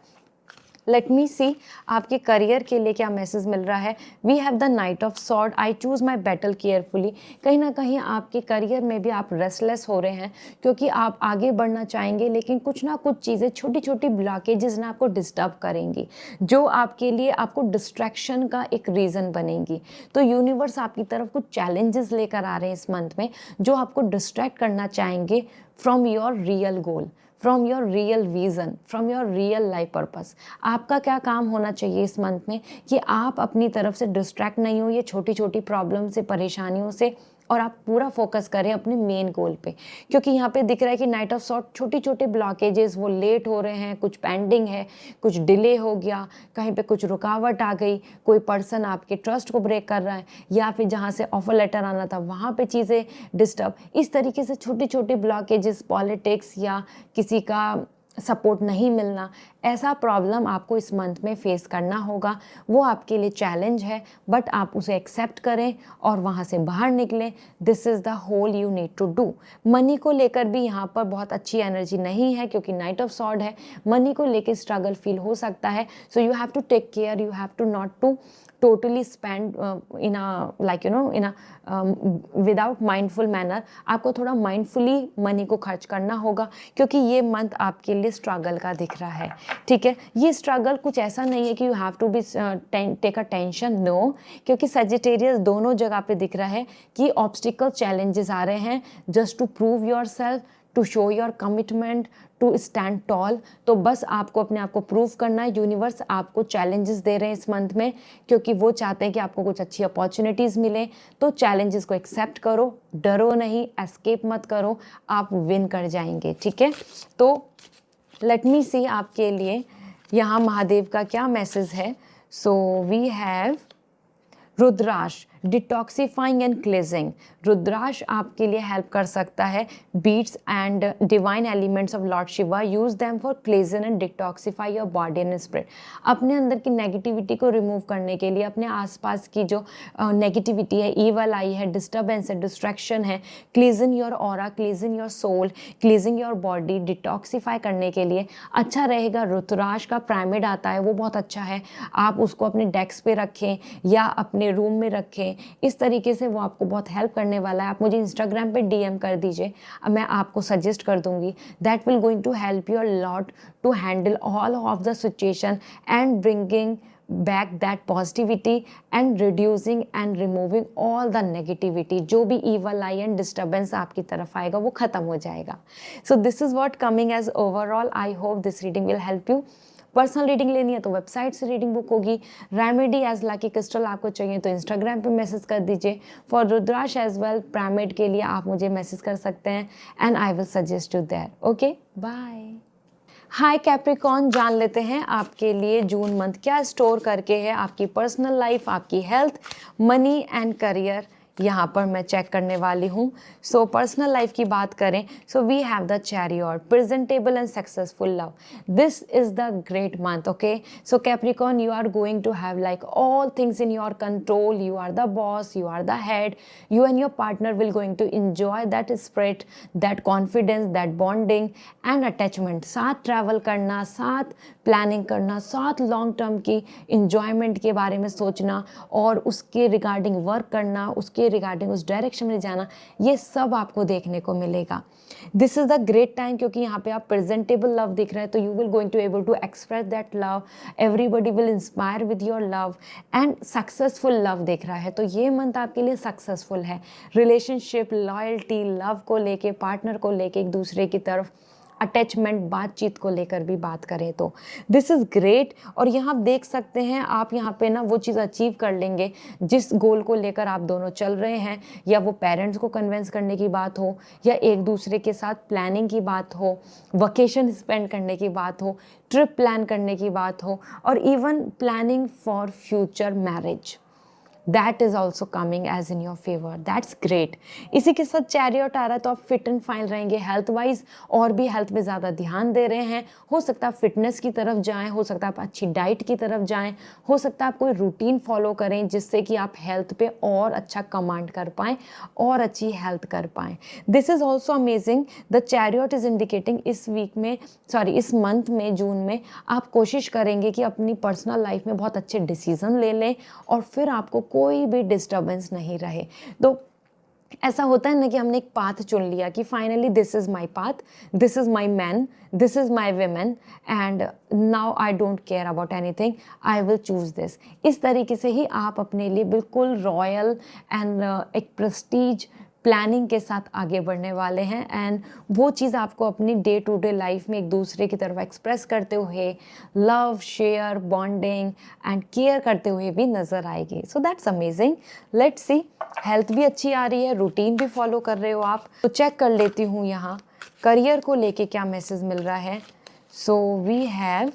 लेट मी सी आपके करियर के लिए क्या मैसेज मिल रहा है। We have the knight of sword, I choose my battle carefully. कहीं ना कहीं आपके करियर में भी आप रेस्टलेस हो रहे हैं क्योंकि आप आगे बढ़ना चाहेंगे, लेकिन कुछ ना कुछ चीज़ें, छोटी छोटी ब्लॉकेजेस ना आपको डिस्टर्ब करेंगी, जो आपके लिए आपको डिस्ट्रैक्शन का एक रीज़न बनेंगी। तो यूनिवर्स आपकी तरफ कुछ चैलेंजेस लेकर आ रहे हैं इस मंथ में, जो आपको डिस्ट्रैक्ट करना चाहेंगे from your real goal, from your real vision, from your real life purpose. आपका क्या काम होना चाहिए इस मंथ में कि आप अपनी तरफ से डिस्ट्रैक्ट नहीं हो ये छोटी छोटी प्रॉब्लम से, परेशानियों से, और आप पूरा फोकस करें अपने मेन गोल पे। क्योंकि यहाँ पे दिख रहा है कि नाइट ऑफ सॉर्ड, छोटी छोटे ब्लॉकेजेस वो लेट हो रहे हैं, कुछ पेंडिंग है, कुछ डिले हो गया, कहीं पे कुछ रुकावट आ गई, कोई पर्सन आपके ट्रस्ट को ब्रेक कर रहा है, या फिर जहाँ से ऑफर लेटर आना था वहाँ पे चीज़ें डिस्टर्ब। इस तरीके से छोटी छोटी ब्लॉकेजेस, पॉलिटिक्स या किसी का सपोर्ट नहीं मिलना, ऐसा प्रॉब्लम आपको इस मंथ में फेस करना होगा। वो आपके लिए चैलेंज है, बट आप उसे एक्सेप्ट करें और वहाँ से बाहर निकलें। This is the whole you need to do. Money को लेकर भी यहाँ पर बहुत अच्छी एनर्जी नहीं है क्योंकि नाइट ऑफ सॉर्ड है। मनी को लेकर स्ट्रगल फील हो सकता है, so you have to take care, you have to not to totally spend in a like you know in a without mindful manner। आपको थोड़ा माइंडफुली मनी को खर्च करना होगा क्योंकि ये मंथ आपके लिए स्ट्रगल का दिख रहा है। ठीक है, ये स्ट्रगल कुछ ऐसा नहीं है कि you have to be take a tension, no, क्योंकि सजिटेरियस दोनों जगह पे दिख रहा है कि ऑब्स्टिकल चैलेंजेस आ रहे हैं just to prove yourself, to show your commitment, to stand tall. तो बस आपको अपने आप को प्रूव करना है। यूनिवर्स आपको चैलेंजेस दे रहे हैं इस मंथ में क्योंकि वो चाहते हैं कि आपको कुछ अच्छी अपॉर्चुनिटीज़ मिले। तो चैलेंजेस को एक्सेप्ट करो, डरो नहीं, एस्केप मत करो, आप विन कर जाएंगे। ठीक है, तो लेट मी सी आपके लिए यहाँ महादेव का क्या मैसेज है। So we have rudraksha, detoxifying and cleansing. Rudraksha आपके लिए हेल्प कर सकता है। Beads and divine elements of lord Shiva, use them for cleanse and detoxify your body and spirit. अपने अंदर की नेगेटिविटी को रिमूव करने के लिए, अपने आसपास की जो नेगेटिविटी है, ईवल आई है, डिस्टर्बेंस है, डिस्ट्रैक्शन है, cleanse your aura, cleanse your soul, cleansing your body, detoxify करने के लिए अच्छा रहेगा। रुद्राक्ष का पिरामिड आता है, वो बहुत अच्छा है। आप उसको अपने डेस्क पे रखें या अपने रूम में रखें, इस तरीके से वो आपको बहुत हेल्प करने वाला है। आप मुझे इंस्टाग्राम पे डीएम कर दीजिए, मैं आपको सजेस्ट कर दूंगी। That will going to help you a lot to handle all of the situation and bringing back that positivity and reducing and removing all the negativity। जो भी evil eye and disturbance आपकी तरफ आएगा वो ख़त्म हो जाएगा। So this is what coming as overall। I hope this reading will help you। Personal reading लेनी है तो वेबसाइट से रीडिंग बुक होगी। रेमेडी एज लकी क्रिस्टल आपको चाहिए तो इंस्टाग्राम पे मैसेज कर दीजिए। For rudraksha as well pyramid के लिए आप मुझे मैसेज कर सकते हैं and I will suggest you there. Okay, bye. Hi Capricorn, जान लेते हैं आपके लिए जून मंथ क्या स्टोर करके है। आपकी पर्सनल लाइफ, आपकी हेल्थ, मनी एंड करियर यहाँ पर मैं चेक करने वाली हूँ। सो पर्सनल लाइफ की बात करें, so we have the chariot, presentable and successful love. This is the great month. Okay, so Capricorn, you are going to have like all things in your control. You are the boss, you are the head। You and your partner will going to enjoy that spirit, that confidence, that bonding and attachment। साथ travel करना, साथ planning करना, साथ long term की enjoyment के बारे में सोचना और उसके रिगार्डिंग वर्क करना, उसके रिगार्डिंग उस डायरेक्शन में जाना, ये सब आपको देखने को मिलेगा। This is the great time क्योंकि यहाँ पे आप प्रेजेंटेबल लव दिख रहे हैं, तो you will going to able to express that love. Everybody will inspire with your love and successful love दिख रहा है। तो ये मंथ आपके लिए सक्सेसफुल है। रिलेशनशिप, लॉयल्टी, लव को लेके, पार्टनर को लेके, एक दूसरे की तरफ अटैचमेंट, बातचीत को लेकर भी बात करें तो दिस इज़ ग्रेट। और यहाँ आप देख सकते हैं, आप यहाँ पे ना वो चीज़ अचीव कर लेंगे जिस गोल को लेकर आप दोनों चल रहे हैं, या वो पेरेंट्स को कन्विंस करने की बात हो, या एक दूसरे के साथ प्लानिंग की बात हो, वकेशन स्पेंड करने की बात हो, ट्रिप प्लान करने की बात हो, और even planning for future marriage. That is also coming as in your favour, that's great. इसी के साथ चैरियट आ रहा है, तो आप फिट एंड फाइन रहेंगे हेल्थ वाइज, और भी हेल्थ पे ज़्यादा ध्यान दे रहे हैं। हो सकता है आप फिटनेस की तरफ जाएं, हो सकता है आप अच्छी डाइट की तरफ जाएं, हो सकता है आप कोई रूटीन फॉलो करें जिससे कि आप हेल्थ पे और अच्छा कमांड कर पाएँ और अच्छी हेल्थ कर पाएँ। This is also amazing. The chariot is indicating इस वीक में, सॉरी इस मंथ में, जून में, आप कोशिश करेंगे कि अपनी पर्सनल लाइफ में बहुत अच्छे डिसीजन ले लें और फिर आपको कोई भी डिस्टर्बेंस नहीं रहे। तो ऐसा होता है ना कि हमने एक पाथ चुन लिया कि finally this is my path, this is my man, this is my women, and now I don't care about anything, I will choose this. इस तरीके से ही आप अपने लिए बिल्कुल रॉयल एंड एक प्रेस्टीज प्लानिंग के साथ आगे बढ़ने वाले हैं, एंड वो चीज़ आपको अपनी डे टू डे लाइफ में एक दूसरे की तरफ एक्सप्रेस करते हुए, love, share, bonding and care करते हुए भी नज़र आएगी। So that's amazing. Let's C, health भी अच्छी आ रही है, रूटीन भी फॉलो कर रहे हो आप। तो चेक कर लेती हूँ यहाँ करियर को लेके क्या मैसेज मिल रहा है। So we have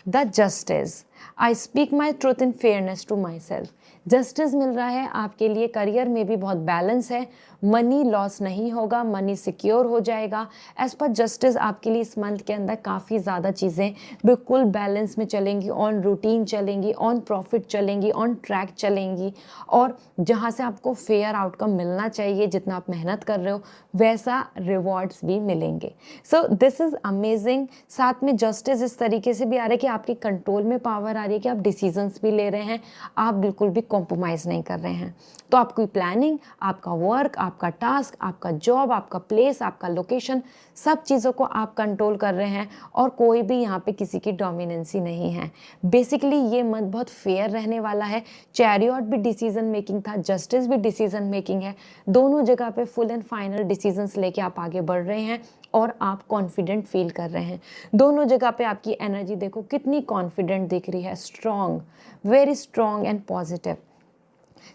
the justice, I speak my truth in fairness to myself. Justice मिल रहा है आपके लिए, करियर में भी बहुत बैलेंस है, मनी लॉस नहीं होगा, मनी सिक्योर हो जाएगा। एज पर जस्टिस आपके लिए इस मंथ के अंदर काफ़ी ज़्यादा चीज़ें बिल्कुल बैलेंस में चलेंगी, ऑन रूटीन चलेंगी, ऑन प्रॉफिट चलेंगी, ऑन ट्रैक चलेंगी, और जहाँ से आपको फेयर आउटकम मिलना चाहिए, जितना आप मेहनत कर रहे हो वैसा रिवॉर्ड्स भी मिलेंगे। सो दिस इज़ अमेजिंग। साथ में जस्टिस इस तरीके से भी आ रहा है कि आपके कंट्रोल में पावर आ रही है कि आप डिसीजंस भी ले रहे हैं, आप बिल्कुल भी कॉम्प्रोमाइज़ नहीं कर रहे हैं। तो आपकी प्लानिंग, आपका वर्क, आपका टास्क, आपका जॉब, आपका प्लेस, आपका लोकेशन, सब चीज़ों को आप कंट्रोल कर रहे हैं, और कोई भी यहाँ पे किसी की डोमिनेंसी नहीं है। बेसिकली ये मंथ बहुत फेयर रहने वाला है। चैरियट भी डिसीजन मेकिंग था, जस्टिस भी डिसीजन मेकिंग है, दोनों जगह पे फुल एंड फाइनल डिसीजंस लेके आप आगे बढ़ रहे हैं और आप कॉन्फिडेंट फील कर रहे हैं। दोनों जगह पे आपकी एनर्जी देखो कितनी कॉन्फिडेंट दिख रही है, strong, very strong and positive.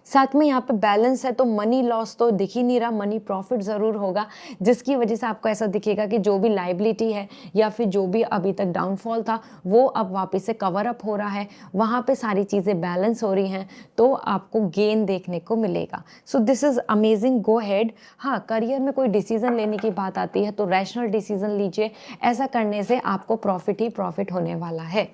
साथ में यहाँ पे बैलेंस है, तो मनी लॉस तो दिख ही नहीं रहा, मनी प्रॉफिट ज़रूर होगा, जिसकी वजह से आपको ऐसा दिखेगा कि जो भी लाइबिलिटी है या फिर जो भी अभी तक डाउनफॉल था वो अब वापस से कवर अप हो रहा है, वहाँ पे सारी चीज़ें बैलेंस हो रही हैं, तो आपको गेन देखने को मिलेगा। सो this is amazing, go head. हाँ, करियर में कोई डिसीज़न लेने की बात आती है तो रैशनल डिसीज़न लीजिए, ऐसा करने से आपको प्रॉफिट ही प्रॉफिट होने वाला है।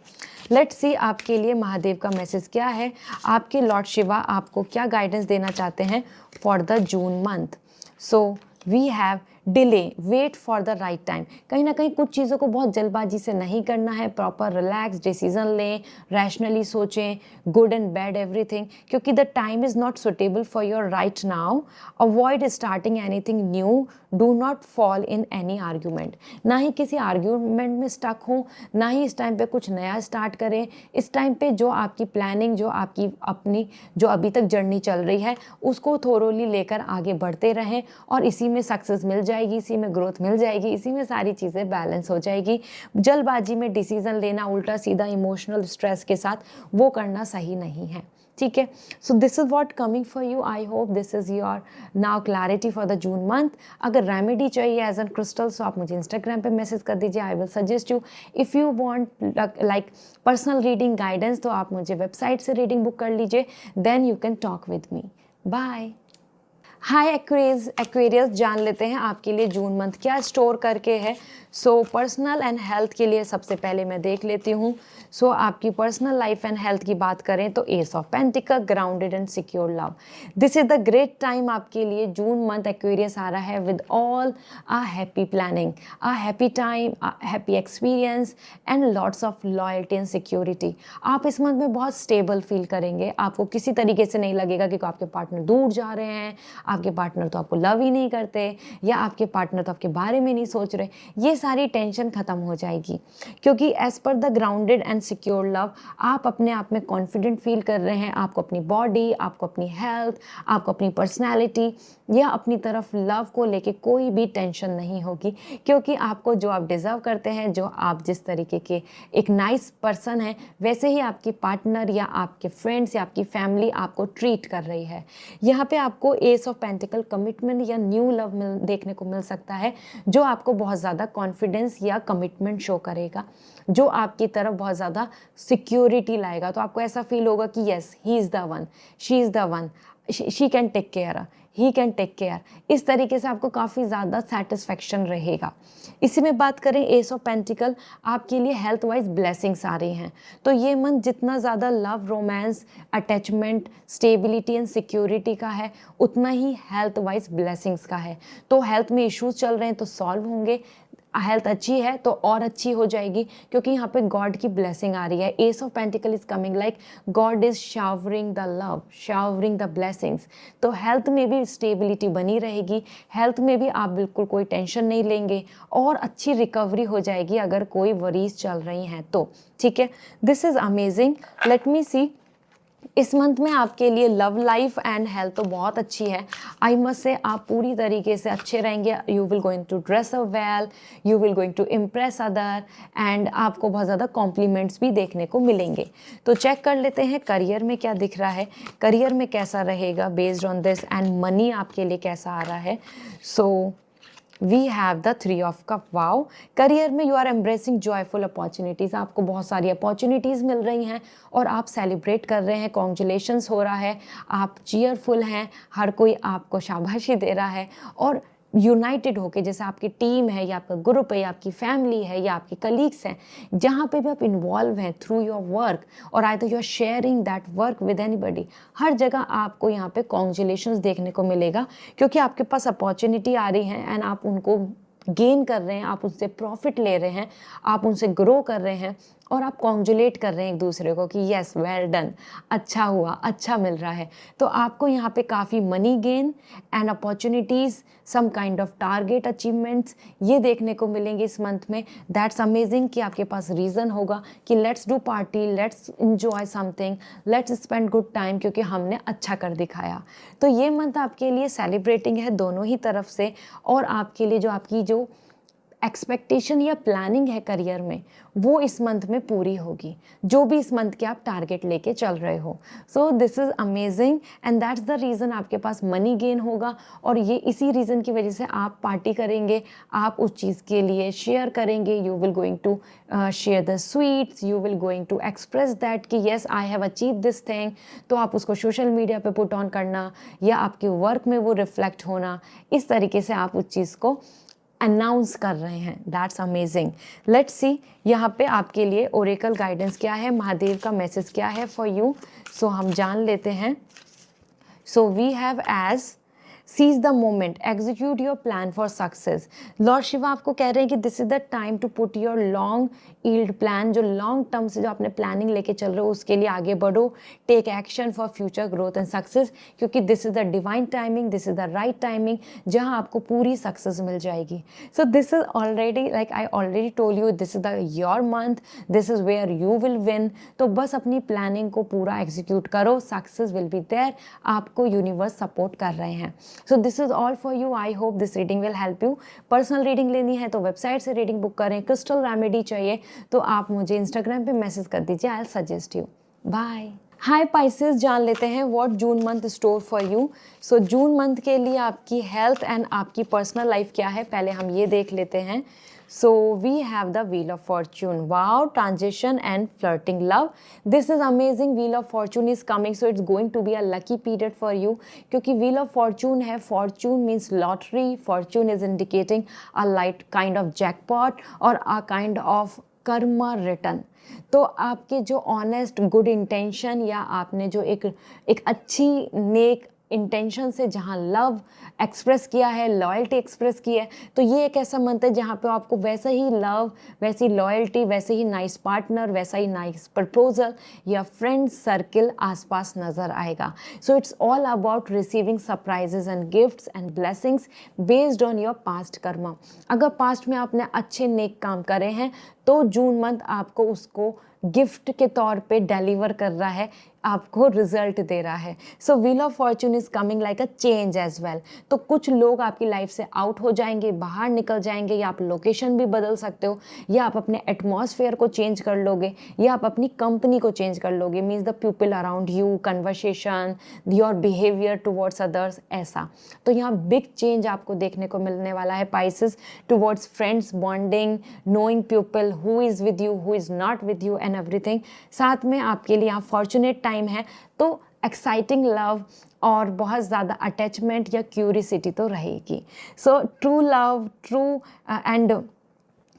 लेट्स सी आपके लिए महादेव का मैसेज क्या है, आपके लॉर्ड शिवा आपको क्या गाइडेंस देना चाहते हैं for the June month. So we have delay, wait for the right time. कहीं ना कहीं कुछ चीज़ों को बहुत जल्दबाजी से नहीं करना है, प्रॉपर रिलैक्स डिसीजन लें, रैशनली सोचें, गुड एंड बैड एवरीथिंग, क्योंकि the time is not suitable for your right now. Avoid starting anything new, do not fall in any argument. ना ही किसी आर्ग्यूमेंट में स्टक हो, ना ही इस टाइम पे कुछ नया स्टार्ट करें। इस टाइम पे जो आपकी प्लानिंग, जो आपकी अपनी जो अभी तक जर्नी चल रही है उसको थोरोली लेकर आगे बढ़ते रहें, और इसी में सक्सेस मिल जाएगी, इसी में ग्रोथ मिल जाएगी, इसी में सारी चीज़ें बैलेंस हो जाएगी। जल्दबाजी में डिसीजन लेना, उल्टा सीधा इमोशनल स्ट्रेस के साथ, वो करना सही नहीं है, ठीक है। So this is what coming for you. I hope this is your now clarity for the June month. अगर रेमेडी चाहिए एज एन क्रिस्टल, सो आप मुझे इंस्टाग्राम पे मैसेज कर दीजिए, I will suggest you. If you want like personal reading guidance, तो आप मुझे वेबसाइट से रीडिंग बुक कर लीजिए, then you can talk with me. Bye. Hi Aquarius, जान लेते हैं आपके लिए जून मंथ क्या स्टोर करके है। सो पर्सनल एंड हेल्थ के लिए सबसे पहले मैं देख लेती हूँ। सो आपकी पर्सनल लाइफ एंड हेल्थ की बात करें तो S of pentacle, grounded and secure love, this is the great time आपके लिए। जून मंथ एक्वेरियस आ रहा है with all a happy planning, a happy time, a happy experience and lots of loyalty and security. आप इस month में बहुत stable feel करेंगे, आपको किसी तरीके से नहीं लगेगा कि आपके पार्टनर दूर जा रहे हैं, आपके पार्टनर तो आपको लव ही नहीं करते, या आपके पार्टनर तो आपके बारे में नहीं सोच रहे। ये सारी टेंशन खत्म हो जाएगी, क्योंकि as per the grounded and secure love आप अपने आप में कॉन्फिडेंट फील कर रहे हैं। आपको अपनी बॉडी, आपको अपनी हेल्थ, आपको अपनी पर्सनैलिटी या अपनी तरफ लव को लेके कोई भी टेंशन नहीं होगी, क्योंकि आपको जो आप डिज़र्व करते हैं, जो आप जिस तरीके के एक नाइस पर्सन हैं, वैसे ही आपकी पार्टनर या आपके फ्रेंड्स या आपकी फैमिली आपको ट्रीट कर रही है। यहाँ पे आपको S of of pentacle commitment या न्यू लव देखने को मिल सकता है, जो आपको बहुत ज़्यादा कॉन्फिडेंस या कमिटमेंट शो करेगा, जो आपकी तरफ बहुत ज़्यादा सिक्योरिटी लाएगा। तो आपको ऐसा फील होगा कि yes, he is the one, she is the one, she can take care, he can take care. इस तरीके से आपको काफ़ी ज़्यादा सेटिस्फेक्शन रहेगा। इसी में बात करें एस ऑफ पेंटिकल, आपके लिए हेल्थ वाइज ब्लेसिंग्स आ रही हैं। तो ये मंथ जितना ज़्यादा love, romance, attachment, stability and security का है, उतना ही हेल्थ वाइज ब्लेसिंग्स का है। तो हेल्थ में इश्यूज चल रहे हैं तो सॉल्व होंगे, हेल्थ अच्छी है तो और अच्छी हो जाएगी, क्योंकि यहाँ पे गॉड की ब्लेसिंग आ रही है। S of pentacle is coming like God is showering the love, showering the blessings. तो हेल्थ में भी स्टेबिलिटी बनी रहेगी, हेल्थ में भी आप बिल्कुल कोई टेंशन नहीं लेंगे और अच्छी रिकवरी हो जाएगी अगर कोई वरीज चल रही हैं तो। ठीक है, this is amazing. Let me see, इस मंथ में आपके लिए लव लाइफ एंड हेल्थ तो बहुत अच्छी है। आई मस्ट से आप पूरी तरीके से अच्छे रहेंगे। You will going to dress up well, you will going to impress other, and आपको बहुत ज़्यादा कॉम्प्लीमेंट्स भी देखने को मिलेंगे। तो चेक कर लेते हैं करियर में क्या दिख रहा है, करियर में कैसा रहेगा based on this, and money आपके लिए कैसा आ रहा है। So we have the 3 of cup. Wow, career में you are embracing joyful opportunities, आपको बहुत सारी अपॉर्चुनिटीज़ मिल रही हैं और आप सेलिब्रेट कर रहे हैं, कॉन्ग्रेचुलेशंस हो रहा है, आप चीयरफुल हैं, हर कोई आपको शाबाशी दे रहा है और यूनाइटेड होके, जैसे आपकी टीम है या आपका ग्रुप है या आपकी फैमिली है या आपके कलीग्स हैं, जहाँ पे भी आप इन्वॉल्व हैं थ्रू योर वर्क और either you are sharing that work with anybody, हर जगह आपको यहाँ पे कॉन्ग्रेचुलेशंस देखने को मिलेगा, क्योंकि आपके पास अपॉर्चुनिटी आ रही है एंड आप उनको गेन कर रहे हैं, आप उनसे प्रॉफिट ले रहे हैं, आप उनसे ग्रो कर रहे हैं और आप कॉन्ग्रेचुलेट कर रहे हैं एक दूसरे को कि येस, वेल डन, अच्छा हुआ, अच्छा मिल रहा है। तो आपको यहाँ पे काफ़ी money gain and opportunities, some kind of target achievements ये देखने को मिलेंगे इस मंथ में। दैट्स अमेजिंग कि आपके पास रीज़न होगा कि let's do party, let's enjoy something, let's spend good time, क्योंकि हमने अच्छा कर दिखाया। तो ये मंथ आपके लिए सेलिब्रेटिंग है दोनों ही तरफ से, और आपके लिए जो आपकी जो एक्सपेक्टेशन या प्लानिंग है करियर में, वो इस मंथ में पूरी होगी, जो भी इस मंथ के आप टारगेट लेके चल रहे हो। सो this is amazing and that's the reason आपके पास मनी गेन होगा, और ये इसी रीज़न की वजह से आप पार्टी करेंगे, आप उस चीज़ के लिए शेयर करेंगे, you will going to share the sweets, you will going to express that कि yes I have achieve this thing. तो आप उसको सोशल मीडिया पे पुट ऑन करना या आपके वर्क में वो रिफ्लेक्ट होना, इस तरीके से आप उस चीज़ को अनाउंस कर रहे हैं। That's amazing. लेट्स सी यहाँ पे आपके लिए ओरेकल गाइडेंस क्या है, महादेव का मैसेज क्या है फॉर यू। सो हम जान लेते हैं। So we have as seize the moment, execute your plan for success. Lord Shiva आपको कह रहे हैं कि this is the time to put your long yield plan, जो लॉन्ग टर्म से जो आपने प्लानिंग लेके चल रहे हो उसके लिए आगे बढ़ो, take action for future growth and success, क्योंकि this is the divine timing, this is the right timing जहां आपको पूरी सक्सेस मिल जाएगी। So this is already like I already told you, this is the your month, this is where you will win. तो बस अपनी planning को पूरा एग्जीक्यूट करो, सक्सेस विल बी देयर, आपको यूनिवर्स सपोर्ट कर रहे हैं। So this is all for you. I hope this reading will help you. Personal reading लेनी है तो वेबसाइट से रीडिंग बुक करें। क्रिस्टल रेमेडी चाहिए तो आप मुझे इंस्टाग्राम पे मैसेज कर दीजिए, I will suggest you. Bye. Hi Pisces, जान लेते हैं what June month store for you. So June month के लिए आपकी हेल्थ एंड आपकी पर्सनल लाइफ क्या है, पहले हम ये देख लेते हैं। So we have the Wheel of Fortune. Wow, transition and flirting love. This is amazing. Wheel of Fortune is coming, so it's going to be a lucky period for you. क्योंकि Wheel of Fortune है, Fortune means lottery. Fortune is indicating a light kind of jackpot और a kind of karma return. तो आपके जो honest good intention या आपने जो एक अच्छी नेक इंटेंशन से जहाँ लव एक्सप्रेस किया है, लॉयल्टी एक्सप्रेस की है, तो ये एक ऐसा मंथ है जहाँ पे आपको वैसा ही लव, वैसी लॉयल्टी, वैसे ही नाइस पार्टनर, वैसा ही नाइस प्रपोजल या फ्रेंड सर्किल आसपास नज़र आएगा। So it's all about receiving surprises and gifts and blessings based on your past Karma. अगर पास्ट में आपने अच्छे नेक काम करे हैं तो जून मंथ आपको उसको गिफ्ट के तौर पे डिलीवर कर रहा है, आपको रिजल्ट दे रहा है। So wheel of fortune is coming like a change as well. तो कुछ लोग आपकी लाइफ से आउट हो जाएंगे, बाहर निकल जाएंगे, या आप लोकेशन भी बदल सकते हो, या आप अपने एटमॉस्फेयर को चेंज कर लोगे, या आप अपनी कंपनी को चेंज कर लोगे। Means the people around you, conversation, your behaviour towards others, ऐसा। तो यहाँ बिग चेंज आपको देखने को मिलने वाला है Pisces, towards friends, bonding, knowing people who is with you, who is not with you and everything. साथ में आपके लिए यहाँ फॉर्चुनेट टाइम है, तो एक्साइटिंग लव और बहुत ज़्यादा अटैचमेंट या क्यूरिसिटी तो रहेगी। So true love, true and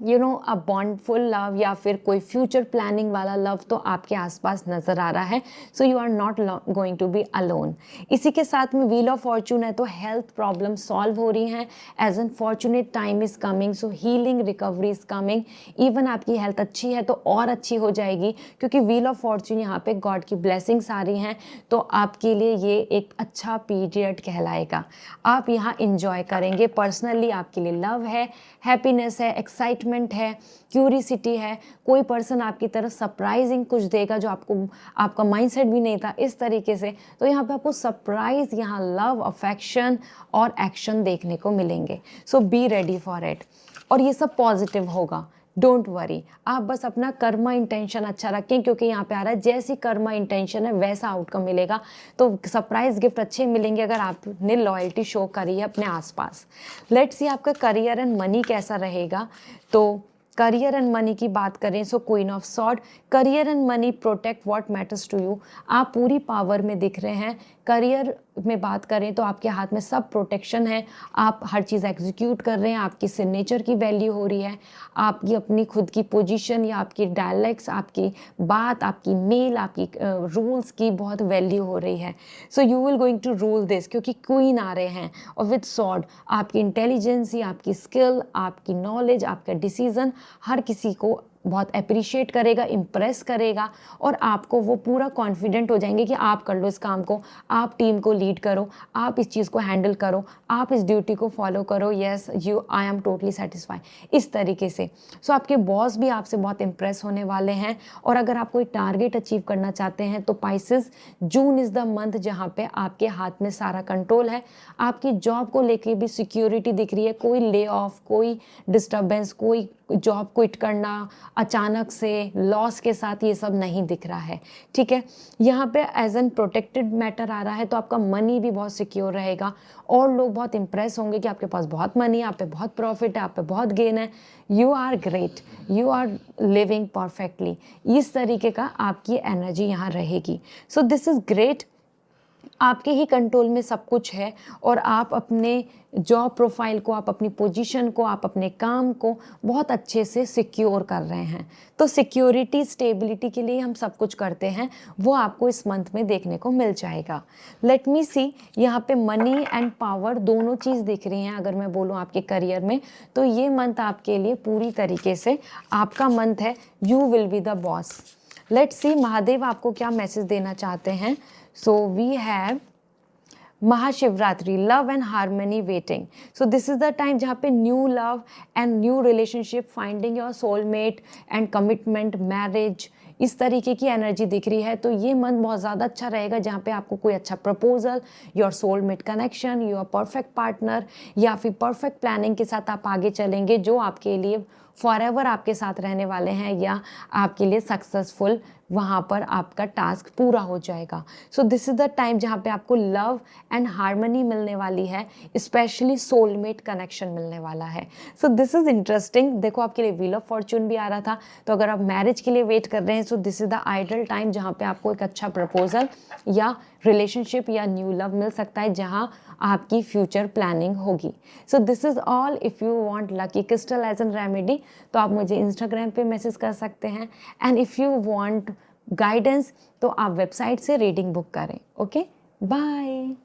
a bondful love, या फिर कोई फ्यूचर प्लानिंग वाला लव तो आपके आसपास नज़र आ रहा है। So you are not going to be alone. इसी के साथ में व्हील ऑफ फॉर्चून है, तो हेल्थ प्रॉब्लम सॉल्व हो रही हैं, as an fortunate time is coming, so healing recovery is coming. Even आपकी हेल्थ अच्छी है तो और अच्छी हो जाएगी, क्योंकि व्हील ऑफ फॉर्चून यहाँ पे गॉड की ब्लेसिंग्स आ रही हैं, तो आपके लिए ये एक अच्छा पीरियड कहलाएगा। आप यहाँ इंजॉय करेंगे। पर्सनली आपके लिए लव है, हैप्पीनेस है, एक्साइटमेंट है, क्यूरिसिटी है। कोई पर्सन आपकी तरफ सरप्राइजिंग कुछ देगा जो आपका माइंडसेट भी नहीं था, इस तरीके से। तो यहाँ पे आपको सरप्राइज, यहाँ लव, अफेक्शन और एक्शन देखने को मिलेंगे। सो बी रेडी फॉर इट। और ये सब पॉजिटिव होगा, डोंट वरी। आप बस अपना कर्मा इंटेंशन अच्छा रखें, क्योंकि यहाँ पे आ रहा है जैसी कर्मा इंटेंशन है वैसा आउटकम मिलेगा। तो सरप्राइज गिफ्ट अच्छे मिलेंगे अगर आपने लॉयल्टी शो करी है अपने आसपास। लेट्स सी आपका करियर एंड मनी कैसा रहेगा। तो करियर एंड मनी की बात करें, so queen of sword, career and money protect what matters to you. आप पूरी पावर में दिख रहे हैं। करियर में बात करें तो आपके हाथ में सब प्रोटेक्शन है, आप हर चीज़ एग्जीक्यूट कर रहे हैं, आपकी सिग्नेचर की वैल्यू हो रही है, आपकी अपनी खुद की पोजीशन या आपकी डायलेक्ट्स, आपकी बात, आपकी मेल, आपकी रूल्स की बहुत वैल्यू हो रही है। So you will going to rule this, क्योंकि क्वीन आ रहे हैं। और विद सॉर्ड आपकी इंटेलिजेंसी, आपकी स्किल, आपकी नॉलेज, आपका डिसीजन हर किसी को बहुत अप्रिशिएट करेगा, इम्प्रेस करेगा, और आपको वो पूरा कॉन्फिडेंट हो जाएंगे कि आप कर लो इस काम को, आप टीम को लीड करो, आप इस चीज़ को हैंडल करो, आप इस ड्यूटी को फॉलो करो। Yes you, I am totally satisfy, इस तरीके से। सो आपके बॉस भी आपसे बहुत इम्प्रेस होने वाले हैं। और अगर आप कोई टारगेट अचीव करना चाहते हैं तो Pisces, June is the month जहाँ पे आपके हाथ में सारा कंट्रोल है। आपकी जॉब को लेके भी सिक्योरिटी दिख रही है, कोई ले ऑफ, कोई डिस्टर्बेंस, कोई जॉब क्विट करना अचानक से लॉस के साथ, ये सब नहीं दिख रहा है। ठीक है, यहाँ पे एज एन प्रोटेक्टेड मैटर आ रहा है, तो आपका मनी भी बहुत सिक्योर रहेगा और लोग बहुत इंप्रेस होंगे कि आपके पास बहुत मनी है, आप पे बहुत प्रॉफिट है, आप पे बहुत गेन है। You are great, you are living perfectly, इस तरीके का आपकी एनर्जी यहाँ रहेगी। So this is great. आपके ही कंट्रोल में सब कुछ है, और आप अपने जॉब प्रोफाइल को, आप अपनी पोजीशन को, आप अपने काम को बहुत अच्छे से सिक्योर कर रहे हैं। तो सिक्योरिटी, स्टेबिलिटी के लिए हम सब कुछ करते हैं, वो आपको इस मंथ में देखने को मिल जाएगा। लेट मी सी, यहाँ पे मनी एंड पावर दोनों चीज़ दिख रही हैं। अगर मैं बोलूँ आपके करियर में, तो ये मंथ आपके लिए पूरी तरीके से आपका मंथ है। You will be the boss. Let's see Mahadev आपको क्या मैसेज देना चाहते हैं। So we have Mahashivratri, love and harmony waiting. So this is the time जहाँ पे new love and new relationship, finding your soulmate and commitment, marriage, इस तरीके की एनर्जी दिख रही है। तो ये मंथ बहुत ज़्यादा अच्छा रहेगा, जहाँ पे आपको कोई अच्छा proposal, your soulmate connection, your perfect partner, या फिर परफेक्ट प्लानिंग के साथ आप आगे चलेंगे, जो आपके लिए फॉरएवर आपके साथ रहने वाले हैं, या आपके लिए सक्सेसफुल वहाँ पर आपका टास्क पूरा हो जाएगा। सो दिस इज़ द टाइम जहाँ पे आपको लव एंड हारमनी मिलने वाली है, स्पेशली सोलमेट कनेक्शन मिलने वाला है। So this is interesting. देखो आपके लिए व्हील ऑफ फॉर्चून भी आ रहा था, तो अगर आप मैरिज के लिए वेट कर रहे हैं, so this is the ideal time जहाँ पे आपको एक अच्छा प्रपोजल या रिलेशनशिप या न्यू लव मिल सकता है, जहाँ आपकी फ्यूचर प्लानिंग होगी। So this is all. If you want lucky crystal as an remedy, तो आप मुझे इंस्टाग्राम पे मैसेज कर सकते हैं। And if you want guidance, तो आप वेबसाइट से रीडिंग बुक करें। Okay, bye.